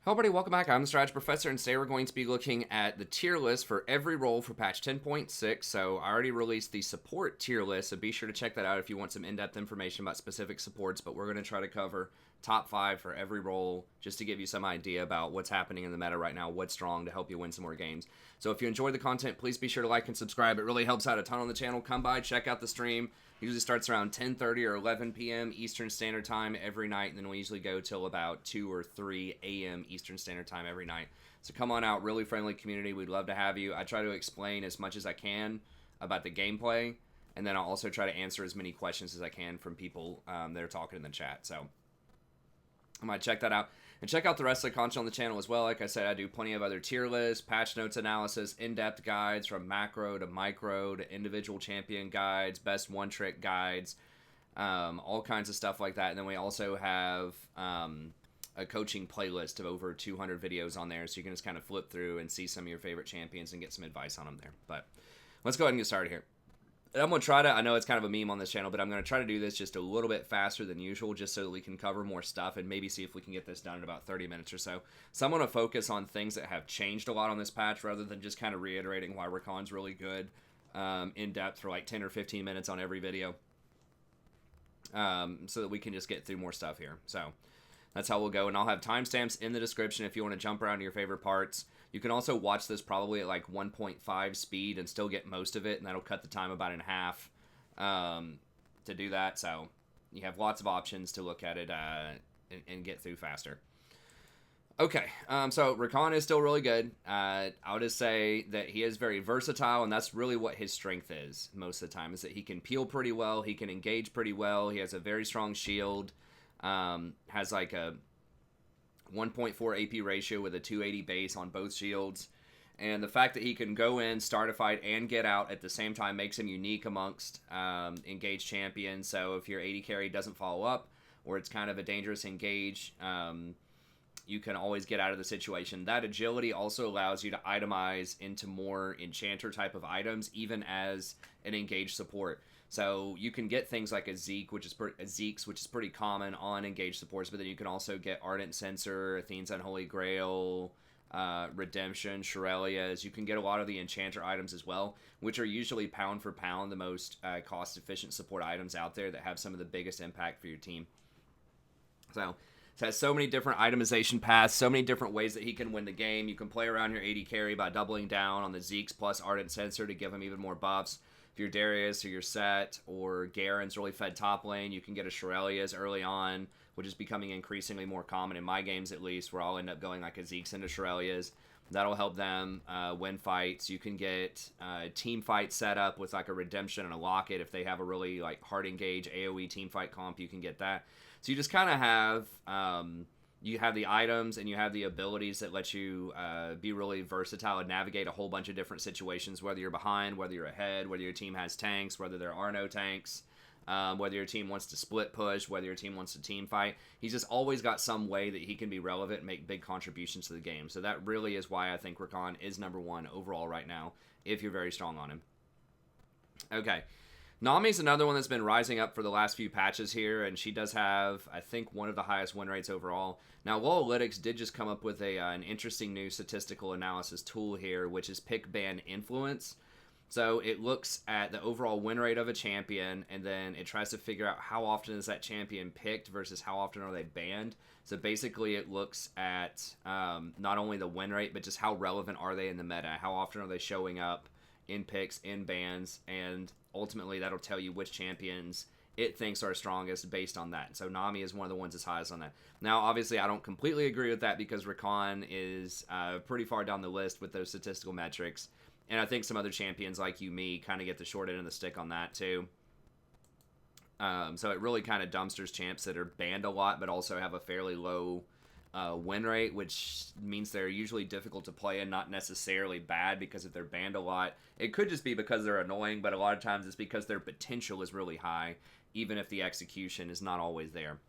Hello everybody, welcome back. I'm the Strategy Professor, and today we're going to be looking at the tier list for every role for patch 10.6. So I already released the support tier list, so be sure to check that out if you want some in-depth information about specific supports, but we're going to try to cover top 5 for every role just to give you some idea about what's happening in the meta right now, what's strong to help you win some more games. So if you enjoyed the content, please be sure to like and subscribe. It really helps out a ton on the channel. Come by, check out the stream. It usually starts around 10:30 or 11 p.m. Eastern Standard Time every night, and then we usually go till about 2 or 3 a.m. Eastern Standard Time every night. So come on out, really friendly community. We'd love to have you. I try to explain as much as I can about the gameplay, and then I'll also try to answer as many questions as I can from people that are talking in the chat. So I might check that out. And check out the rest of the content on the channel as well. Like I said, I do plenty of other tier lists, patch notes analysis, in-depth guides from macro to micro to individual champion guides, best one-trick guides, all kinds of stuff like that. And then we also have a coaching playlist of over 200 videos on there, so you can just kind of flip through and see some of your favorite champions and get some advice on them there. But let's go ahead and get started here. I'm going to try to, I know it's kind of a meme on this channel, but I'm going to try to do this just a little bit faster than usual just so that we can cover more stuff and maybe see if we can get this done in about 30 minutes or so. So I'm going to focus on things that have changed a lot on this patch rather than just kind of reiterating why Rakan's really good in depth for like 10 or 15 minutes on every video so that we can just get through more stuff here. So that's how we'll go, and I'll have timestamps in the description if you want to jump around to your favorite parts. You can also watch this probably at like 1.5 speed and still get most of it, and that'll cut the time about in half to do that. So you have lots of options to look at it and get through faster. Okay, so Rakan is still really good. I'll just say that he is very versatile, and that's really what his strength is most of the time, is that he can peel pretty well, he can engage pretty well, he has a very strong shield, has like a 1.4 AP ratio with a 280 base on both shields, and the fact that he can go in, start a fight, and get out at the same time makes him unique amongst engaged champions. So if your AD carry doesn't follow up, or it's kind of a dangerous engage, you can always get out of the situation. That agility also allows you to itemize into more enchanter type of items, even as an engaged support. So you can get things like a Zeke, which is pretty common on engaged supports, but then you can also get Ardent Censer, Athene's Unholy Grail, Redemption, Shurelias. You can get a lot of the enchanter items as well, which are usually pound for pound the most cost-efficient support items out there that have some of the biggest impact for your team. So it has so many different itemization paths, so many different ways that he can win the game. You can play around your AD carry by doubling down on the Zeke's plus Ardent Censer to give him even more buffs. If you're Darius or you're Set or Garen's really fed top lane, you can get a Shurelias early on, which is becoming increasingly more common in my games at least, where I'll end up going like a Zeke's into Shurelias. That'll help them win fights. You can get team fight set up with like a Redemption and a Locket. If they have a really like hard engage AoE team fight comp, you can get that. So you just kind of have you have the items and you have the abilities that let you be really versatile and navigate a whole bunch of different situations, whether you're behind, whether you're ahead, whether your team has tanks, whether there are no tanks, whether your team wants to split push, whether your team wants to team fight. He's just always got some way that he can be relevant and make big contributions to the game. So that really is why I think Rakan is number one overall right now, if you're very strong on him. Okay. Nami's another one that's been rising up for the last few patches here, and she does have, I think, one of the highest win rates overall. Now, Lowalytics did just come up with an interesting new statistical analysis tool here, which is pick ban influence. So it looks at the overall win rate of a champion, and then it tries to figure out how often is that champion picked versus how often are they banned. So basically it looks at not only the win rate, but just how relevant are they in the meta, how often are they showing up in picks, in bans, and ultimately that'll tell you which champions it thinks are strongest based on that. So Nami is one of the ones that's highest on that. Now, obviously, I don't completely agree with that because Rakan is pretty far down the list with those statistical metrics. And I think some other champions like Yuumi kind of get the short end of the stick on that too. So it really kind of dumpsters champs that are banned a lot but also have a fairly low win rate, which means they're usually difficult to play and not necessarily bad because if they're banned a lot. It could just be because they're annoying, but a lot of times it's because their potential is really high, even if the execution is not always there.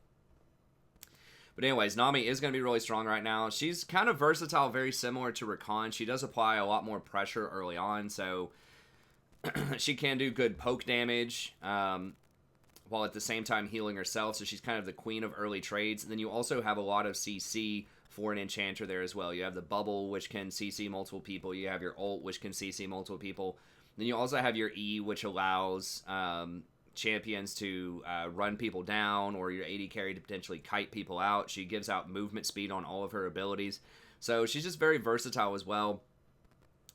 But anyways, Nami is going to be really strong right now. She's kind of versatile, very similar to Rakan. She does apply a lot more pressure early on, so she can do good poke damage. while at the same time healing herself, so she's kind of the queen of early trades. And then you also have a lot of CC for an enchanter there as well. You have the bubble, which can CC multiple people. You have your ult, which can CC multiple people. Then you also have your E, which allows champions to run people down, or your AD carry to potentially kite people out. She gives out movement speed on all of her abilities. So she's just very versatile as well.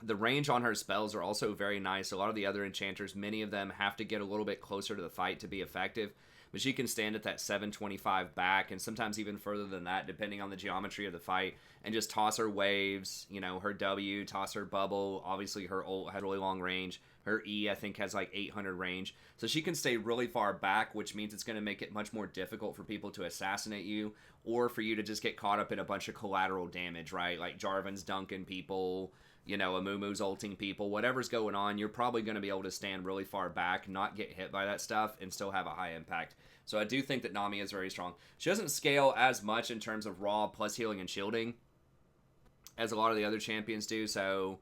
The range on her spells are also very nice. A lot of the other enchanters, many of them have to get a little bit closer to the fight to be effective. But she can stand at that 725 back, and sometimes even further than that, depending on the geometry of the fight, and just toss her waves, her W, toss her bubble. Obviously, her ult had really long range. Her E, I think, has like 800 range. So she can stay really far back, which means it's going to make it much more difficult for people to assassinate you, or for you to just get caught up in a bunch of collateral damage, right? Like Jarvan's dunking people, Amumu's ulting people, whatever's going on, you're probably going to be able to stand really far back, not get hit by that stuff, and still have a high impact. So I do think that Nami is very strong. She doesn't scale as much in terms of raw plus healing and shielding as a lot of the other champions do. So,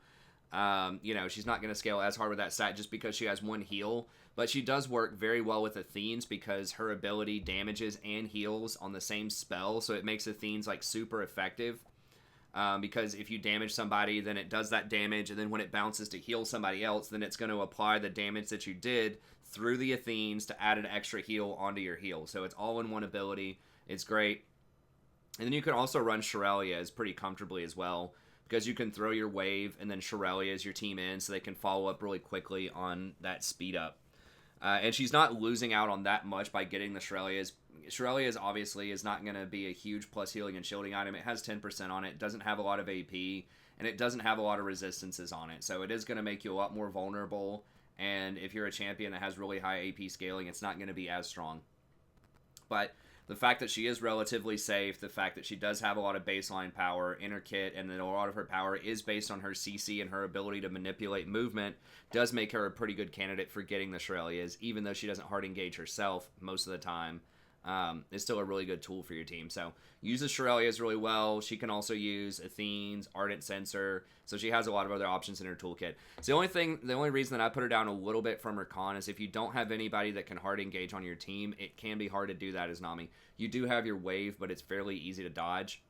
she's not going to scale as hard with that stat just because she has one heal. But she does work very well with Athene's because her ability damages and heals on the same spell. So it makes Athene's like super effective. Because if you damage somebody, then it does that damage, and then when it bounces to heal somebody else, then it's going to apply the damage that you did through the Athenes to add an extra heal onto your heal. So it's all in one ability. It's great. And then you can also run Shirelia's pretty comfortably as well, because you can throw your wave and then Shirelia's your team in, so they can follow up really quickly on that speed up. And she's not losing out on that much by getting the Shirelia's. Shirelia's obviously is not going to be a huge plus healing and shielding item. It has 10% on it, doesn't have a lot of AP, and it doesn't have a lot of resistances on it. So it is going to make you a lot more vulnerable, and if you're a champion that has really high AP scaling, it's not going to be as strong. But the fact that she is relatively safe, the fact that she does have a lot of baseline power in her kit, and that a lot of her power is based on her CC and her ability to manipulate movement, does make her a pretty good candidate for getting the Shirelia's, even though she doesn't hard engage herself most of the time. Is still a really good tool for your team. So uses Shirelia's really well. She can also use Athene's, Ardent Sensor. So she has a lot of other options in her toolkit. So the only reason that I put her down a little bit from her con is if you don't have anybody that can hard engage on your team, it can be hard to do that as Nami. You do have your wave, but it's fairly easy to dodge.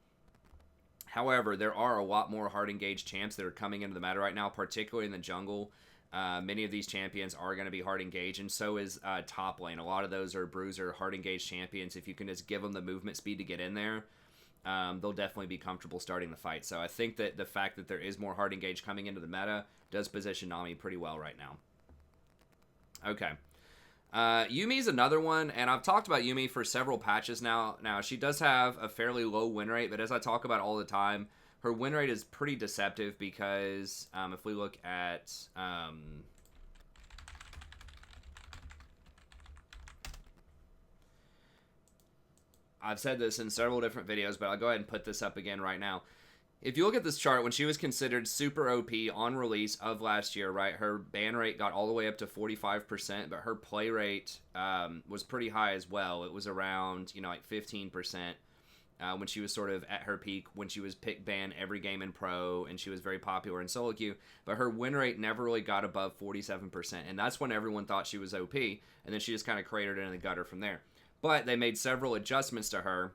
However, there are a lot more hard engage champs that are coming into the meta right now, particularly in the jungle. Many of these champions are going to be hard engaged, and so is top lane. A lot of those are bruiser, hard engaged champions. If you can just give them the movement speed to get in there, they'll definitely be comfortable starting the fight. So I think that the fact that there is more hard engaged coming into the meta does position Nami pretty well right now. Okay. Yumi's another one, and I've talked about Yumi for several patches now. Now, she does have a fairly low win rate, but as I talk about all the time, her win rate is pretty deceptive because if we look at I've said this in several different videos, but I'll go ahead and put this up again right now. If you look at this chart, when she was considered super OP on release of last year, right, her ban rate got all the way up to 45%, but her play rate was pretty high as well. It was around, like 15%. When she was sort of at her peak, when she was pick ban every game in pro, and she was very popular in solo queue, but her win rate never really got above 47%, and that's when everyone thought she was OP, and then she just kind of cratered in the gutter from there. But they made several adjustments to her,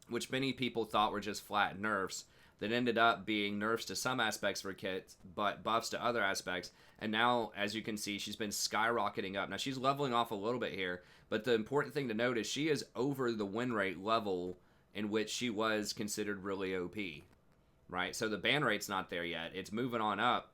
which many people thought were just flat nerfs, that ended up being nerfs to some aspects of her kit, but buffs to other aspects, and now, as you can see, she's been skyrocketing up. Now, she's leveling off a little bit here, but the important thing to note is she is over the win rate level in which she was considered really OP, right? So the ban rate's not there yet. It's moving on up,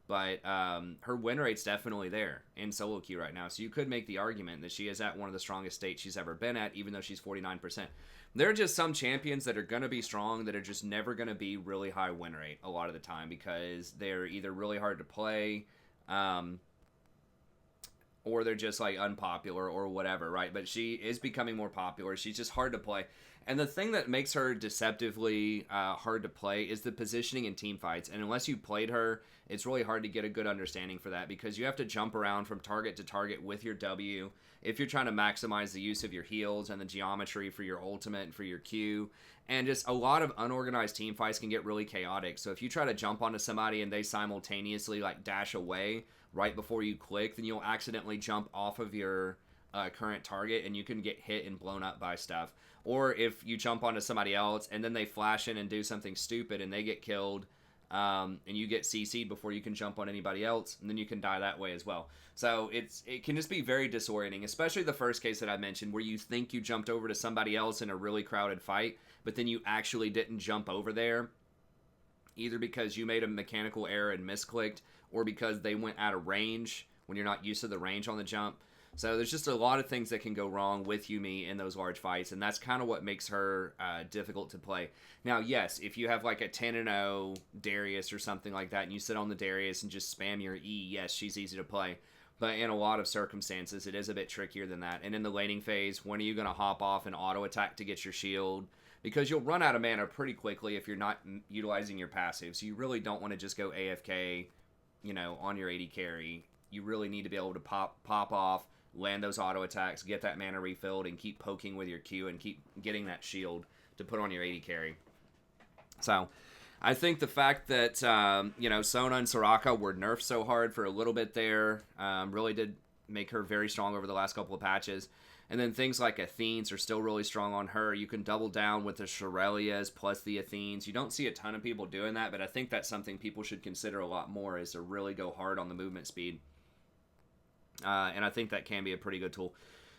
but her win rate's definitely there in solo queue right now. So you could make the argument that she is at one of the strongest states she's ever been at, even though she's 49%. There are just some champions that are going to be strong that are just never going to be really high win rate a lot of the time because they're either really hard to play, or they're just like unpopular or whatever, right? But she is becoming more popular. She's just hard to play. And the thing that makes her deceptively hard to play is the positioning in team fights. And unless you played her, it's really hard to get a good understanding for that because you have to jump around from target to target with your W if you're trying to maximize the use of your heals and the geometry for your ultimate and for your Q. And just a lot of unorganized team fights can get really chaotic. So if you try to jump onto somebody and they simultaneously like dash away right before you click, then you'll accidentally jump off of your current target, and you can get hit and blown up by stuff. Or if you jump onto somebody else and then they flash in and do something stupid and they get killed, and you get CC'd before you can jump on anybody else, and then you can die that way as well. So it can just be very disorienting, especially the first case that I mentioned where you think you jumped over to somebody else in a really crowded fight, but then you actually didn't jump over there, either because you made a mechanical error and misclicked, or because they went out of range when you're not used to the range on the jump. So there's just a lot of things that can go wrong with Yumi in those large fights, and that's kind of what makes her difficult to play. Now, yes, if you have like a 10-0 Darius or something like that, and you sit on the Darius and just spam your E, yes, she's easy to play. But in a lot of circumstances, it is a bit trickier than that. And in the laning phase, when are you going to hop off and auto attack to get your shield? Because you'll run out of mana pretty quickly if you're not utilizing your passive. So you really don't want to just go AFK, on your AD carry. You really need to be able to pop off, land those auto attacks, get that mana refilled, and keep poking with your Q and keep getting that shield to put on your AD carry. So I think the fact that, Sona and Soraka were nerfed so hard for a little bit there really did make her very strong over the last couple of patches. And then things like Athenes are still really strong on her. You can double down with the Shirelias plus the Athenes. You don't see a ton of people doing that, but I think that's something people should consider a lot more, is to really go hard on the movement speed. And I think that can be a pretty good tool.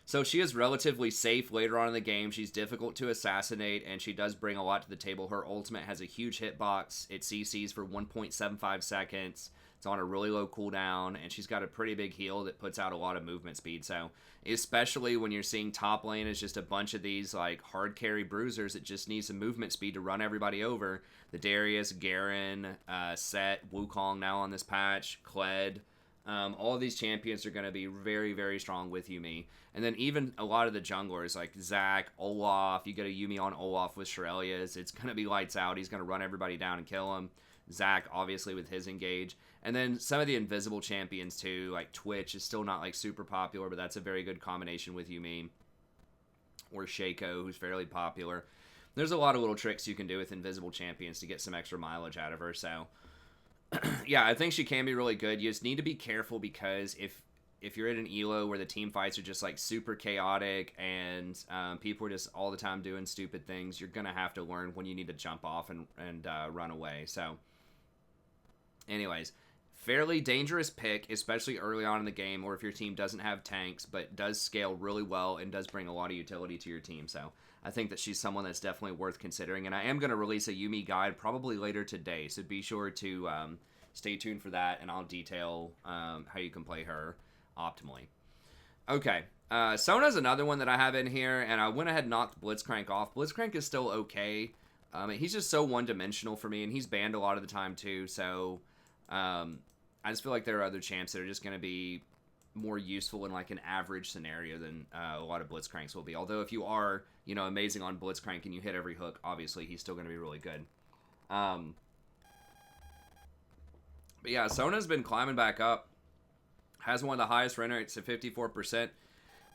So she is relatively safe later on in the game. She's difficult to assassinate, and she does bring a lot to the table. Her ultimate has a huge hitbox. It CCs for 1.75 seconds. It's on a really low cooldown, and she's got a pretty big heal that puts out a lot of movement speed. So especially when you're seeing top lane is just a bunch of these like hard carry bruisers that just need some movement speed to run everybody over. The Darius, Garen, Set, Wukong now on this patch, Kled. All of these champions are going to be very, very strong with Yumi. And then even a lot of the junglers like Zac, Olaf, you get a Yumi on Olaf with Shirelias, it's going to be lights out. He's going to run everybody down and kill them. Zac, obviously, with his engage. And then some of the invisible champions, too, like Twitch is still not like super popular, but that's a very good combination with Yumi. Or Shaco, who's fairly popular. There's a lot of little tricks you can do with invisible champions to get some extra mileage out of her, so yeah, I think she can be really good. You just need to be careful, because if you're in an elo where the team fights are just like super chaotic and people are just all the time doing stupid things, you're gonna have to learn when you need to jump off and run away. So anyways, fairly dangerous pick, especially early on in the game, or if your team doesn't have tanks, but does scale really well and does bring a lot of utility to your team. So I think that she's someone that's definitely worth considering, and I am going to release a Yumi guide probably later today, so be sure to stay tuned for that, and I'll detail how you can play her optimally. Okay, Sona's another one that I have in here, and I went ahead and knocked Blitzcrank off. Blitzcrank is still okay. He's just so one-dimensional for me, and he's banned a lot of the time too, so I just feel like there are other champs that are just going to be more useful in like an average scenario than a lot of Blitzcranks will be. Although if you are, amazing on Blitzcrank and you hit every hook, obviously he's still going to be really good. But yeah, Sona's been climbing back up. Has one of the highest run rates at 54%.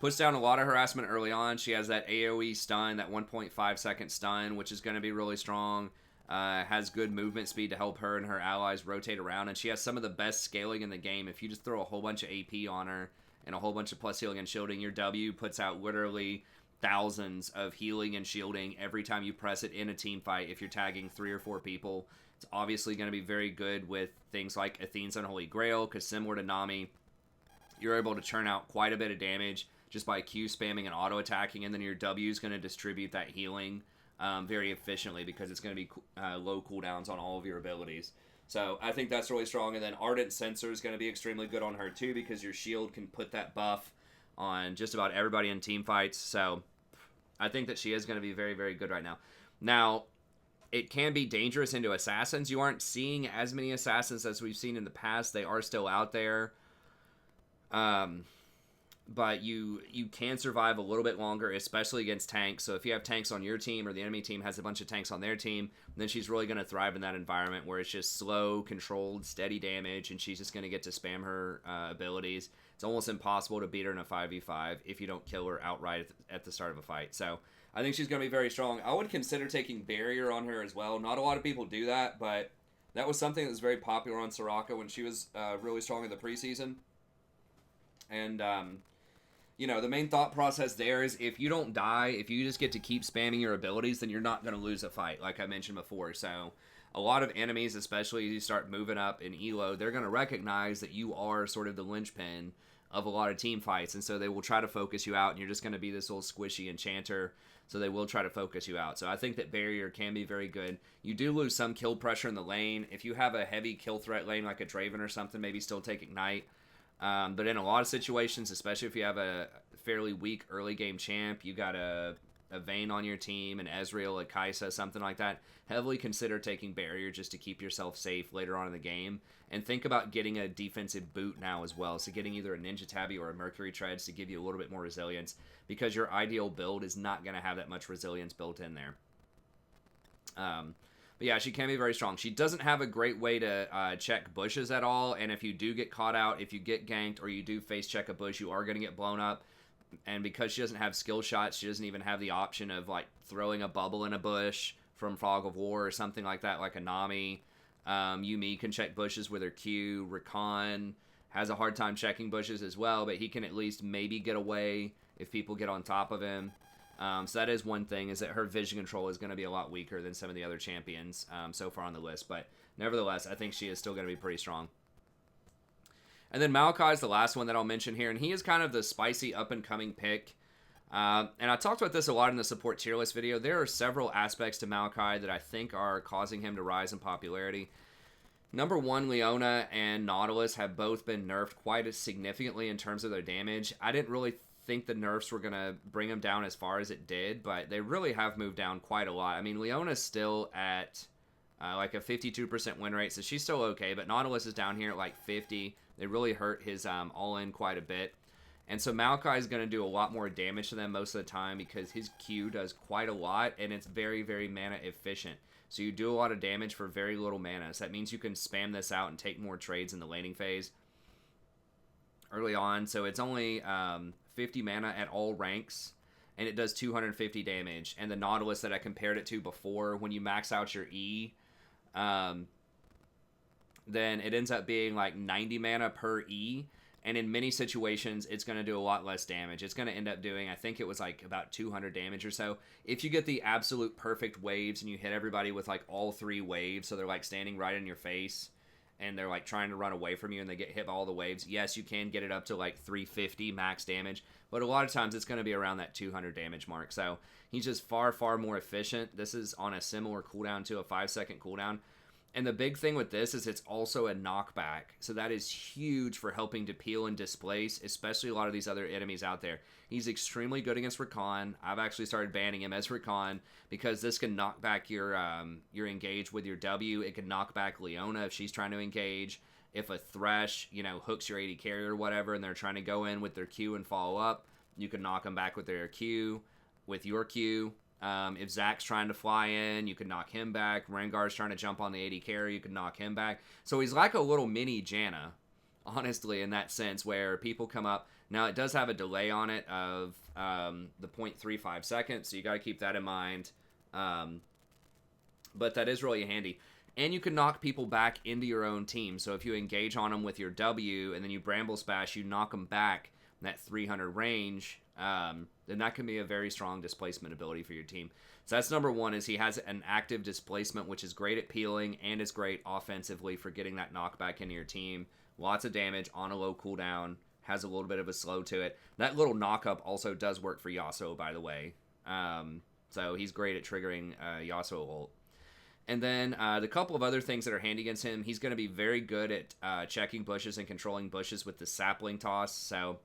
Puts down a lot of harassment early on. She has that AoE stun, that 1.5 second stun, which is going to be really strong. Has good movement speed to help her and her allies rotate around, and she has some of the best scaling in the game. If you just throw a whole bunch of AP on her and a whole bunch of plus healing and shielding, your W puts out literally thousands of healing and shielding every time you press it in a team fight. If you're tagging 3 or 4 people, it's obviously going to be very good with things like Athene's Unholy Grail, because similar to Nami, you're able to churn out quite a bit of damage just by Q spamming and auto attacking, and then your W is going to distribute that healing very efficiently, because it's going to be low cooldowns on all of your abilities. So I think that's really strong. And then Ardent Sensor is going to be extremely good on her too, because your shield can put that buff on just about everybody in team fights. So I think that she is going to be very, very good right now. Now, it can be dangerous into assassins. You aren't seeing as many assassins as we've seen in the past. They are still out there. But you can survive a little bit longer, especially against tanks. So if you have tanks on your team, or the enemy team has a bunch of tanks on their team, then she's really going to thrive in that environment where it's just slow, controlled, steady damage, and she's just going to get to spam her abilities. It's almost impossible to beat her in a 5v5 if you don't kill her outright at the start of a fight. So I think she's going to be very strong. I would consider taking Barrier on her as well. Not a lot of people do that, but that was something that was very popular on Soraka when she was really strong in the preseason. And The main thought process there is if you don't die, if you just get to keep spamming your abilities, then you're not going to lose a fight, like I mentioned before. So a lot of enemies, especially as you start moving up in elo, they're going to recognize that you are sort of the linchpin of a lot of team fights, and so they will try to focus you out, and you're just going to be this little squishy enchanter, so they will try to focus you out. So I think that barrier can be very good. You do lose some kill pressure in the lane. If you have a heavy kill threat lane like a Draven or something, maybe still take Ignite. But in a lot of situations, especially if you have a fairly weak early game champ, you got a Vayne on your team, an Ezreal, a Kai'Sa, something like that, heavily consider taking barrier just to keep yourself safe later on in the game. And think about getting a defensive boot now as well. So getting either a Ninja Tabby or a Mercury Treads to give you a little bit more resilience, because your ideal build is not going to have that much resilience built in there. But yeah, she can be very strong. She doesn't have a great way to check bushes at all, and if you do get caught out, if you get ganked, or you do face check a bush, you are going to get blown up. And because she doesn't have skill shots, she doesn't even have the option of like throwing a bubble in a bush from Fog of War or something like that, like a Nami. Yuumi can check bushes with her Q. Rakan has a hard time checking bushes as well, but he can at least maybe get away if people get on top of him. So that is one thing, is that her vision control is going to be a lot weaker than some of the other champions so far on the list. But nevertheless, I think she is still going to be pretty strong. And then Maokai is the last one that I'll mention here, and he is kind of the spicy up-and-coming pick. And I talked about this a lot in the support tier list video. There are several aspects to Maokai that I think are causing him to rise in popularity. Number one, Leona and Nautilus have both been nerfed quite as significantly in terms of their damage. I didn't really think the nerfs were going to bring them down as far as it did, but they really have moved down quite a lot. I mean, Leona's still at like a 52% win rate, so she's still okay, but Nautilus is down here at like 50. They really hurt his all-in quite a bit. And so Maokai is going to do a lot more damage to them most of the time because his Q does quite a lot, and it's very, very mana efficient. So you do a lot of damage for very little mana. So that means you can spam this out and take more trades in the laning phase early on. So it's only 50 mana at all ranks, and it does 250 damage. And the Nautilus that I compared it to before, when you max out your E, then it ends up being like 90 mana per E. And in many situations, it's going to do a lot less damage. It's going to end up doing, I think it was like about 200 damage or so. If you get the absolute perfect waves and you hit everybody with like all three waves, so they're like standing right in your face and they're like trying to run away from you and they get hit by all the waves, yes, you can get it up to like 350 max damage. But a lot of times it's going to be around that 200 damage mark. So he's just far, far more efficient. This is on a similar cooldown to a 5-second cooldown. And the big thing with this is it's also a knockback. So that is huge for helping to peel and displace, especially a lot of these other enemies out there. He's extremely good against Rakan. I've actually started banning him as Rakan because this can knock back your engage with your W. It can knock back Leona if she's trying to engage. If a Thresh, hooks your AD carry or whatever, and they're trying to go in with their Q and follow up, you can knock them back with their Q, with your Q. If Zack's trying to fly in, you can knock him back. Rengar's trying to jump on the AD carry, you can knock him back. So he's like a little mini Janna, honestly, in that sense, where people come up. Now, it does have a delay on it of the 0.35 seconds, so you got to keep that in mind. But that is really handy. And you can knock people back into your own team. So if you engage on them with your W and then you Bramble Splash, you knock them back in that 300 range, then that can be a very strong displacement ability for your team. So that's number one, is he has an active displacement, which is great at peeling and is great offensively for getting that knockback into your team. Lots of damage on a low cooldown, has a little bit of a slow to it. That little knock-up also does work for Yasuo, by the way. So he's great at triggering Yasuo ult. And then the couple of other things that are handy against him, he's going to be very good at checking bushes and controlling bushes with the sapling toss. So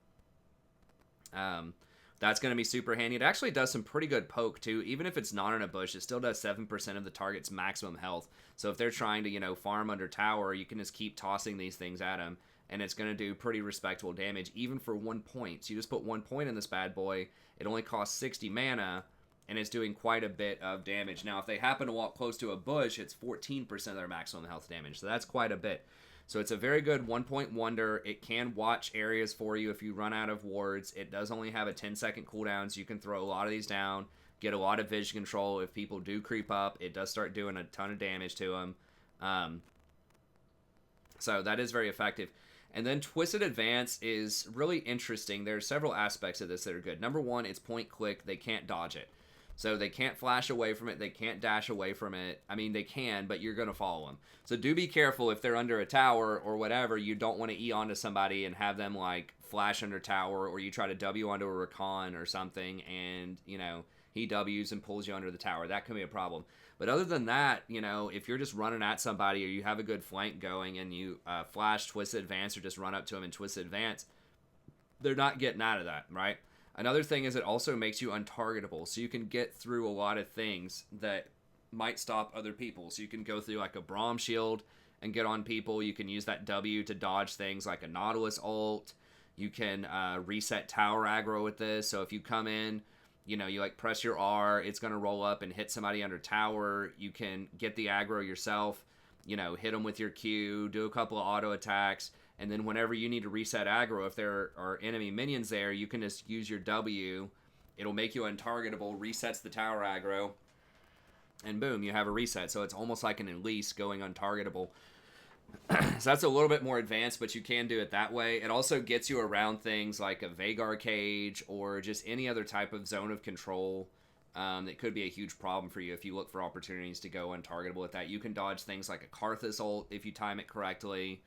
that's going to be super handy. It actually does some pretty good poke, too. Even if it's not in a bush, it still does 7% of the target's maximum health. So if they're trying to, farm under tower, you can just keep tossing these things at them, and it's going to do pretty respectable damage, even for 1 point. So you just put 1 point in this bad boy. It only costs 60 mana, and it's doing quite a bit of damage. Now, if they happen to walk close to a bush, it's 14% of their maximum health damage. So that's quite a bit. So it's a very good 1-point wonder. It can watch areas for you if you run out of wards. It does only have a 10-second cooldown, so you can throw a lot of these down, get a lot of vision control. If people do creep up, it does start doing a ton of damage to them. So that is very effective. And then Twisted Advance is really interesting. There are several aspects of this that are good. Number one, it's point click. They can't dodge it. So they can't flash away from it. They can't dash away from it. I mean, they can, but you're going to follow them. So do be careful if they're under a tower or whatever. You don't want to E onto somebody and have them like flash under tower, or you try to W onto a recon or something and, you know, he Ws and pulls you under the tower. That can be a problem. But other than that, you know, if you're just running at somebody or you have a good flank going and you flash Twisted Advance or just run up to them and Twisted Advance, they're not getting out of that, right? Another thing is it also makes you untargetable, so you can get through a lot of things that might stop other people. So you can go through like a Braum shield and get on people. You can use that W to dodge things like a Nautilus ult. You can reset tower aggro with this. So if you come in, you know, you like press your R, it's going to roll up and hit somebody under tower. You can get the aggro yourself, you know, hit them with your Q, do a couple of auto attacks. And then whenever you need to reset aggro, if there are enemy minions there, you can just use your W. It'll make you untargetable, resets the tower aggro, and boom, you have a reset. So it's almost like an Elise going untargetable. So that's a little bit more advanced, but you can do it that way. It also gets you around things like a Vagar cage or just any other type of zone of control that could be a huge problem for you if you look for opportunities to go untargetable with that. You can dodge things like a Karthus ult if you time it correctly.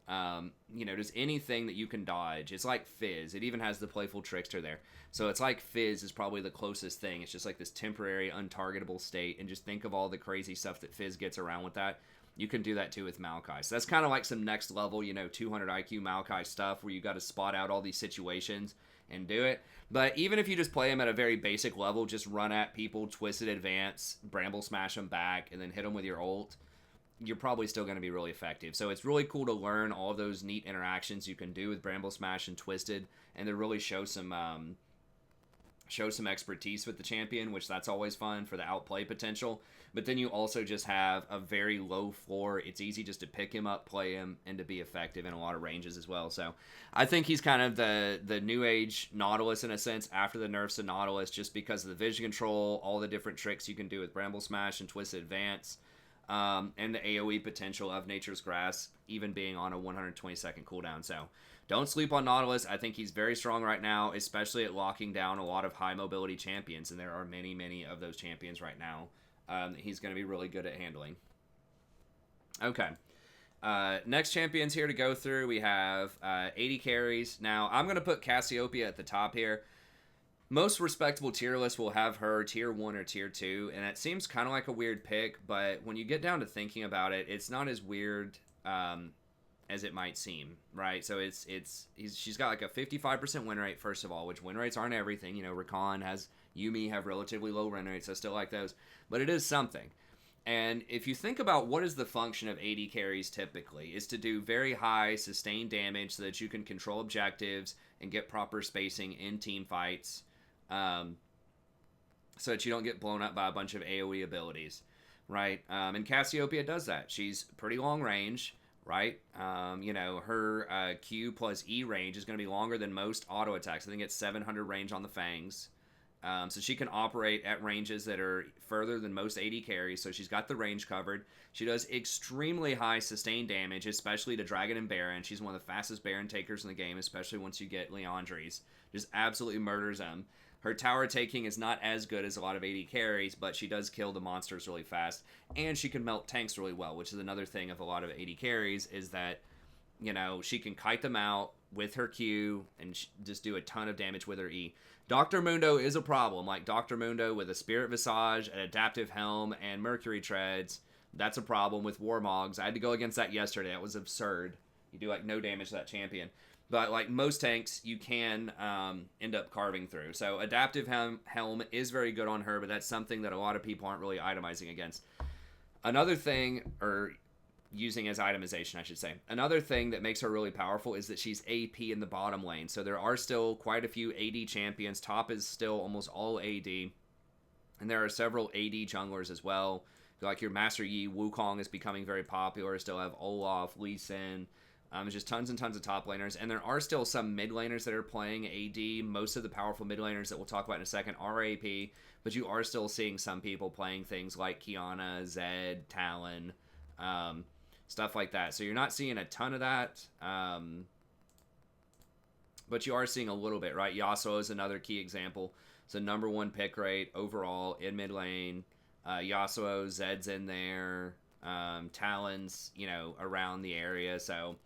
You know, just anything that you can dodge. It's like Fizz. It even has the Playful Trickster there. So it's like Fizz is probably the closest thing. It's just like this temporary untargetable state. And just think of all the crazy stuff that Fizz gets around with that. You can do that too with Maokai. So that's kind of like some next level, you know, 200 IQ Maokai stuff where you got to spot out all these situations and do it. But even if you just play them at a very basic level, just run at people, Twisted Advance, Bramble Smash them back, and then hit them with your ult, you're probably still going to be really effective. So it's really cool to learn all those neat interactions you can do with Bramble Smash and Twisted, and to really show some expertise with the champion, which that's always fun for the outplay potential. But then you also just have a very low floor. It's easy just to pick him up, play him, and to be effective in a lot of ranges as well. So I think he's kind of the new age Nautilus in a sense after the nerfs to Nautilus, just because of the vision control, all the different tricks you can do with Bramble Smash and Twisted Advance. And the AoE potential of Nature's Grass, even being on a 120-second cooldown. So don't sleep on Nautilus. I think he's very strong right now, especially at locking down a lot of high-mobility champions, and there are many, many of those champions right now he's going to be really good at handling. Okay. Next champions here to go through, we have 80 carries. Now, I'm going to put Cassiopeia at the top here. Most respectable tier lists will have her tier 1 or tier 2, and it seems kind of like a weird pick, but when you get down to thinking about it, it's not as weird as it might seem, right? So she's got like a 55% win rate, first of all, which win rates aren't everything. You know, Rakan has, Yuumi have relatively low win rates. I still like those, but it is something. And if you think about what is the function of 80 carries typically, is to do very high sustained damage so that you can control objectives and get proper spacing in team fights. So that you don't get blown up by a bunch of AoE abilities, right? And Cassiopeia does that. She's pretty long range, right? You know, her Q plus E range is going to be longer than most auto attacks. I think it's 700 range on the Fangs. So she can operate at ranges that are further than most 80 carries, so she's got the range covered. She does extremely high sustained damage, especially to Dragon and Baron. She's one of the fastest Baron takers in the game, especially once you get Leandries. Just absolutely murders them. Her tower taking is not as good as a lot of 80 carries, but she does kill the monsters really fast, and she can melt tanks really well, which is another thing of a lot of 80 carries, is that, you know, she can kite them out with her Q and just do a ton of damage with her E. Dr. Mundo is a problem. Like Dr. Mundo with a Spirit Visage, an Adaptive Helm, and Mercury Treads, that's a problem with Warmogs. I had to go against that yesterday. That was absurd. You do like no damage to that champion. But like most tanks, you can end up carving through. So Adaptive Helm is very good on her, but that's something that a lot of people aren't really itemizing against. Another thing, or using as itemization, I should say. Another thing that makes her really powerful is that she's AP in the bottom lane. So there are still quite a few AD champions. Top is still almost all AD. And there are several AD junglers as well. Like your Master Yi, Wukong is becoming very popular. Still have Olaf, Lee Sin. There's just tons and tons of top laners. And there are still some mid laners that are playing AD. Most of the powerful mid laners that we'll talk about in a second are AP. But you are still seeing some people playing things like Kiana, Zed, Talon, stuff like that. So you're not seeing a ton of that. but you are seeing a little bit, right? Yasuo is another key example. It's a number 1 pick rate overall in mid lane. Yasuo, Zed's in there, Talon's, around the area. So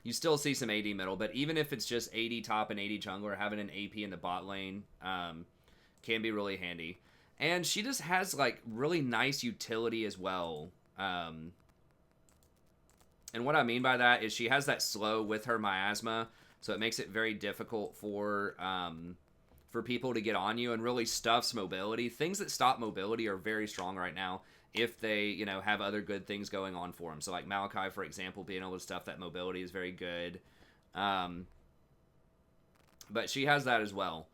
you still see some AD middle, but even if it's just AD top and AD jungler, having an AP in the bot lane can be really handy. And she just has like really nice utility as well. And what I mean by that is she has that slow with her miasma, so it makes it very difficult for people to get on you, and really stuffs mobility. Things that stop mobility are very strong right now if they, have other good things going on for them. So like Maokai, for example, being able to stuff that mobility is very good. But she has that as well,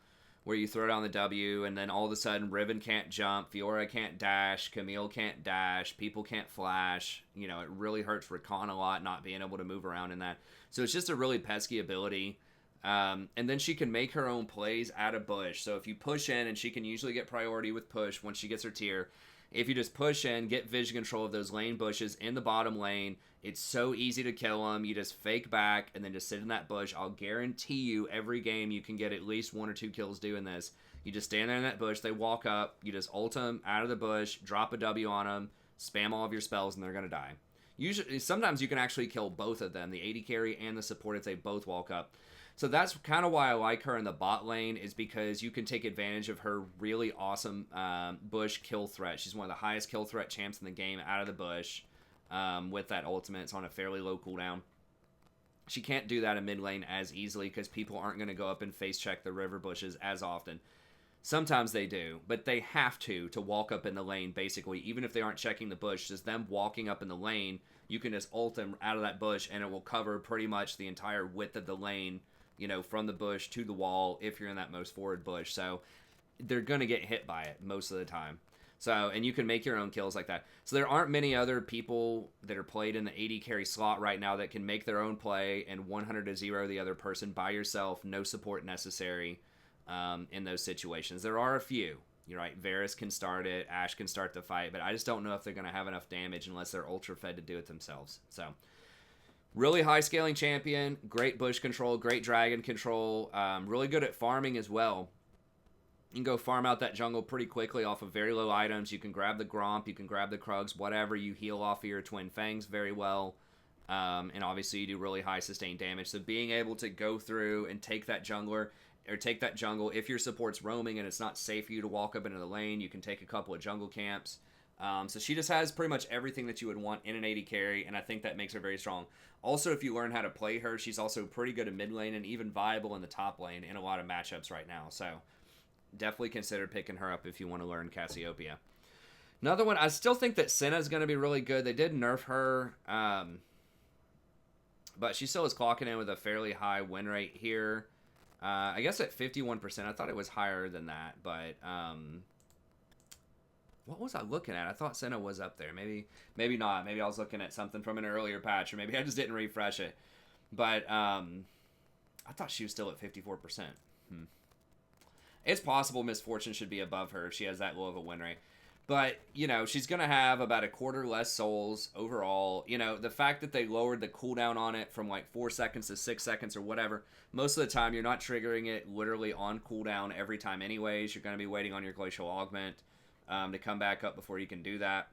where you throw down the W, and then all of a sudden Riven can't jump, Fiora can't dash, Camille can't dash, people can't flash. It really hurts Rakan a lot not being able to move around in that. So it's just a really pesky ability. And then she can make her own plays at a bush. So if you push in, and she can usually get priority with push once she gets her tier. If you just push in, get vision control of those lane bushes in the bottom lane, it's so easy to kill them. You just fake back and then just sit in that bush. I'll guarantee you every game you can get at least 1 or 2 kills doing this. You just stand there in that bush, they walk up, you just ult them out of the bush, drop a W on them, spam all of your spells, and they're going to die. Usually, sometimes you can actually kill both of them, the AD carry and the support, if they both walk up. So that's kind of why I like her in the bot lane, is because you can take advantage of her really awesome bush kill threat. She's one of the highest kill threat champs in the game out of the bush with that ultimate. It's on a fairly low cooldown. She can't do that in mid lane as easily because people aren't going to go up and face check the river bushes as often. Sometimes they do, but they have to walk up in the lane, basically. Even if they aren't checking the bush, just them walking up in the lane, you can just ult them out of that bush, and it will cover pretty much the entire width of the lane, from the bush to the wall if you're in that most forward bush. So they're going to get hit by it most of the time. So, and you can make your own kills like that. So there aren't many other people that are played in the AD carry slot right now that can make their own play and 100-0 the other person by yourself, no support necessary in those situations. There are a few. You're right, Varus can start it, Ashe can start the fight, but I just don't know if they're going to have enough damage unless they're ultra fed to do it themselves. So really high scaling champion, great bush control, great dragon control, really good at farming as well. You can go farm out that jungle pretty quickly off of very low items. You can grab the Gromp, you can grab the Krugs, whatever. You heal off of your Twin Fangs very well. And obviously you do really high sustained damage. So being able to go through and take that jungler, or take that jungle, if your support's roaming and it's not safe for you to walk up into the lane, you can take a couple of jungle camps. So she just has pretty much everything that you would want in an AD carry, and I think that makes her very strong. Also, if you learn how to play her, she's also pretty good in mid lane and even viable in the top lane in a lot of matchups right now. So definitely consider picking her up if you want to learn Cassiopeia. Another one, I still think that Senna is going to be really good. They did nerf her, but she still is clocking in with a fairly high win rate here. I guess at 51%. I thought it was higher than that, but what was I looking at? I thought Senna was up there. Maybe not. Maybe I was looking at something from an earlier patch, or maybe I just didn't refresh it. But I thought she was still at 54%. It's possible Miss Fortune should be above her if she has that low of a win rate. But, she's going to have about a quarter less souls overall. The fact that they lowered the cooldown on it from like 4 seconds to 6 seconds or whatever, most of the time you're not triggering it literally on cooldown every time anyways. You're going to be waiting on your Glacial Augment to come back up before you can do that.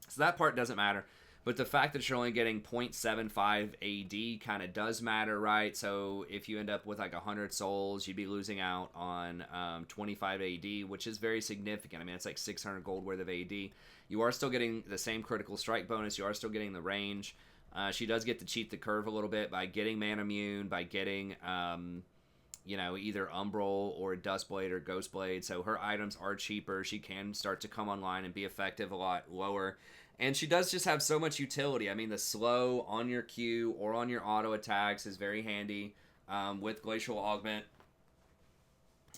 So that part doesn't matter. But the fact that you're only getting 0.75 AD kind of does matter, right? So if you end up with like 100 souls, you'd be losing out on 25 AD, which is very significant. I mean, it's like 600 gold worth of AD. You are still getting the same critical strike bonus. You are still getting the range. She does get to cheat the curve a little bit by getting Man Immune, by getting, either Umbral or Dustblade or Ghostblade. So her items are cheaper. She can start to come online and be effective a lot lower. And she does just have so much utility. I mean, the slow on your Q or on your auto attacks is very handy with Glacial Augment.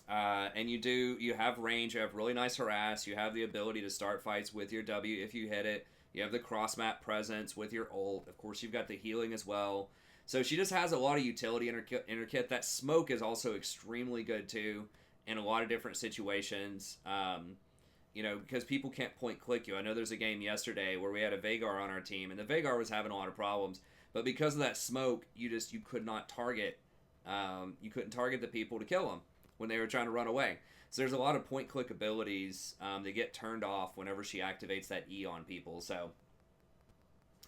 And you have range, you have really nice harass, you have the ability to start fights with your W if you hit it. You have the cross-map presence with your ult. Of course, you've got the healing as well. So she just has a lot of utility in her kit. That smoke is also extremely good, too, in a lot of different situations. Because people can't point-click you. I know there's a game yesterday where we had a Veigar on our team, and the Veigar was having a lot of problems. But because of that smoke, you could not target you couldn't target the people to kill them when they were trying to run away. So there's a lot of point click abilities that get turned off whenever she activates that E on people. So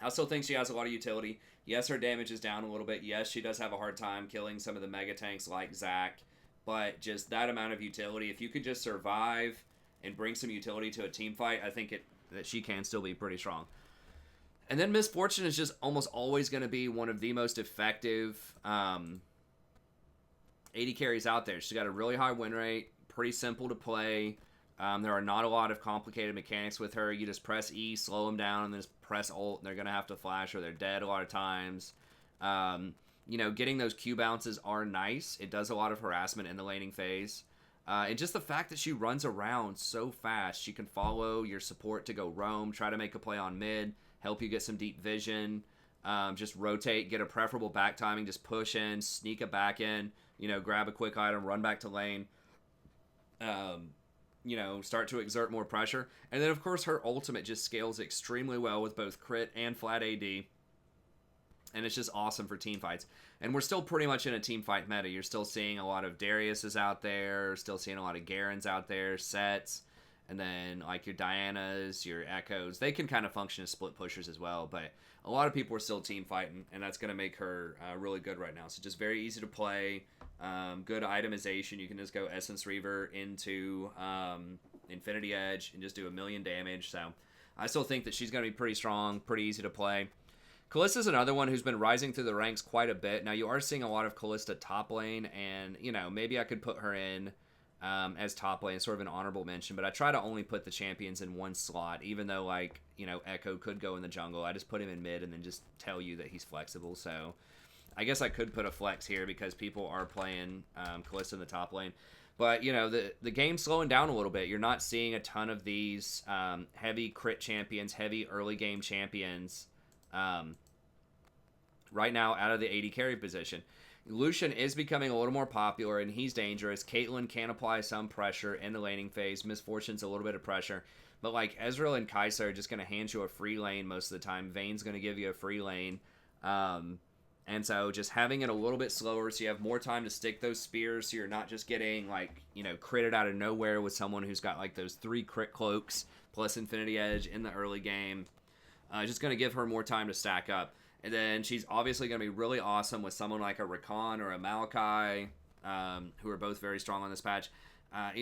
I still think she has a lot of utility. Yes, her damage is down a little bit. Yes, she does have a hard time killing some of the mega tanks like Zac. But just that amount of utility, if you could just survive and bring some utility to a team fight, I think that she can still be pretty strong. And then Miss Fortune is just almost always going to be one of the most effective AD carries out there. She's got a really high win rate, pretty simple to play. There are not a lot of complicated mechanics with her. You just press E, slow them down, and then just press Alt, and they're going to have to flash or they're dead a lot of times. Getting those Q bounces are nice. It does a lot of harassment in the laning phase. And just the fact that she runs around so fast, she can follow your support to go roam, try to make a play on mid, help you get some deep vision, just rotate, get a preferable back timing, just push in, sneak a back in, grab a quick item, run back to lane, start to exert more pressure. And then, of course, her ultimate just scales extremely well with both crit and flat AD. And it's just awesome for team fights. And we're still pretty much in a team fight meta. You're still seeing a lot of Darius's out there, still seeing a lot of Garen's out there, Sets, and then like your Dianas, your Echoes. They can kind of function as split pushers as well, but a lot of people are still team fighting, and that's going to make her really good right now. So just very easy to play, good itemization. You can just go Essence Reaver into Infinity Edge and just do 1,000,000 damage. So I still think that she's going to be pretty strong, pretty easy to play. Kallista's another one who's been rising through the ranks quite a bit. Now, you are seeing a lot of Kallista top lane, and, maybe I could put her in as top lane, sort of an honorable mention, but I try to only put the champions in one slot, even though, Echo could go in the jungle. I just put him in mid and then just tell you that he's flexible, so I guess I could put a flex here because people are playing Kallista in the top lane. But, the game's slowing down a little bit. You're not seeing a ton of these heavy crit champions, heavy early game champions right now out of the AD carry position. Lucian is becoming a little more popular, and he's dangerous. Caitlyn can apply some pressure in the laning phase. Miss Fortune's a little bit of pressure. But, Ezreal and Kai'Sa are just going to hand you a free lane most of the time. Vayne's going to give you a free lane. And so just having it a little bit slower so you have more time to stick those spears so you're not just getting, critted out of nowhere with someone who's got, those 3 crit cloaks plus Infinity Edge in the early game. Just going to give her more time to stack up. And then she's obviously going to be really awesome with someone like a Rakan or a Maokai, who are both very strong on this patch.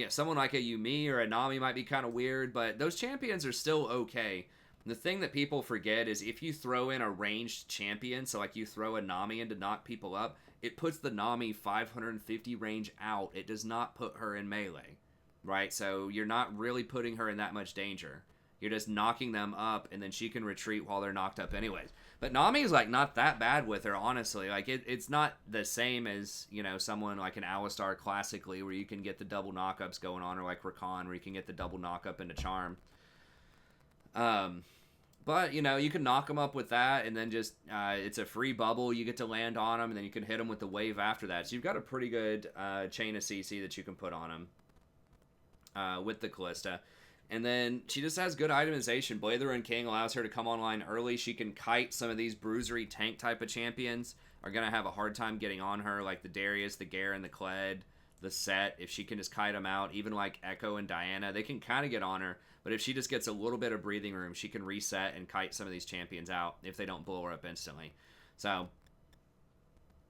Someone like a Yuumi or a Nami might be kind of weird, but those champions are still okay. The thing that people forget is if you throw in a ranged champion, so you throw a Nami in to knock people up, it puts the Nami 550 range out. It does not put her in melee, right? So you're not really putting her in that much danger. You're just knocking them up, and then she can retreat while they're knocked up anyways. But Nami is, not that bad with her, honestly. It's not the same as, someone like an Alistar classically, where you can get the double knockups going on, or like Rakan, where you can get the double knockup into Charm. But, you can knock them up with that, and then just, it's a free bubble. You get to land on them, and then you can hit them with the wave after that. So you've got a pretty good chain of CC that you can put on them with the Kalista. And then she just has good itemization. Blather and King allows her to come online early. She can kite some of these bruisery tank type of champions. Are going to have a hard time getting on her, like the Darius, the Garen, the Kled, the Set. If she can just kite them out, even like Echo and Diana, they can kind of get on her. But if she just gets a little bit of breathing room, she can reset and kite some of these champions out if they don't blow her up instantly. So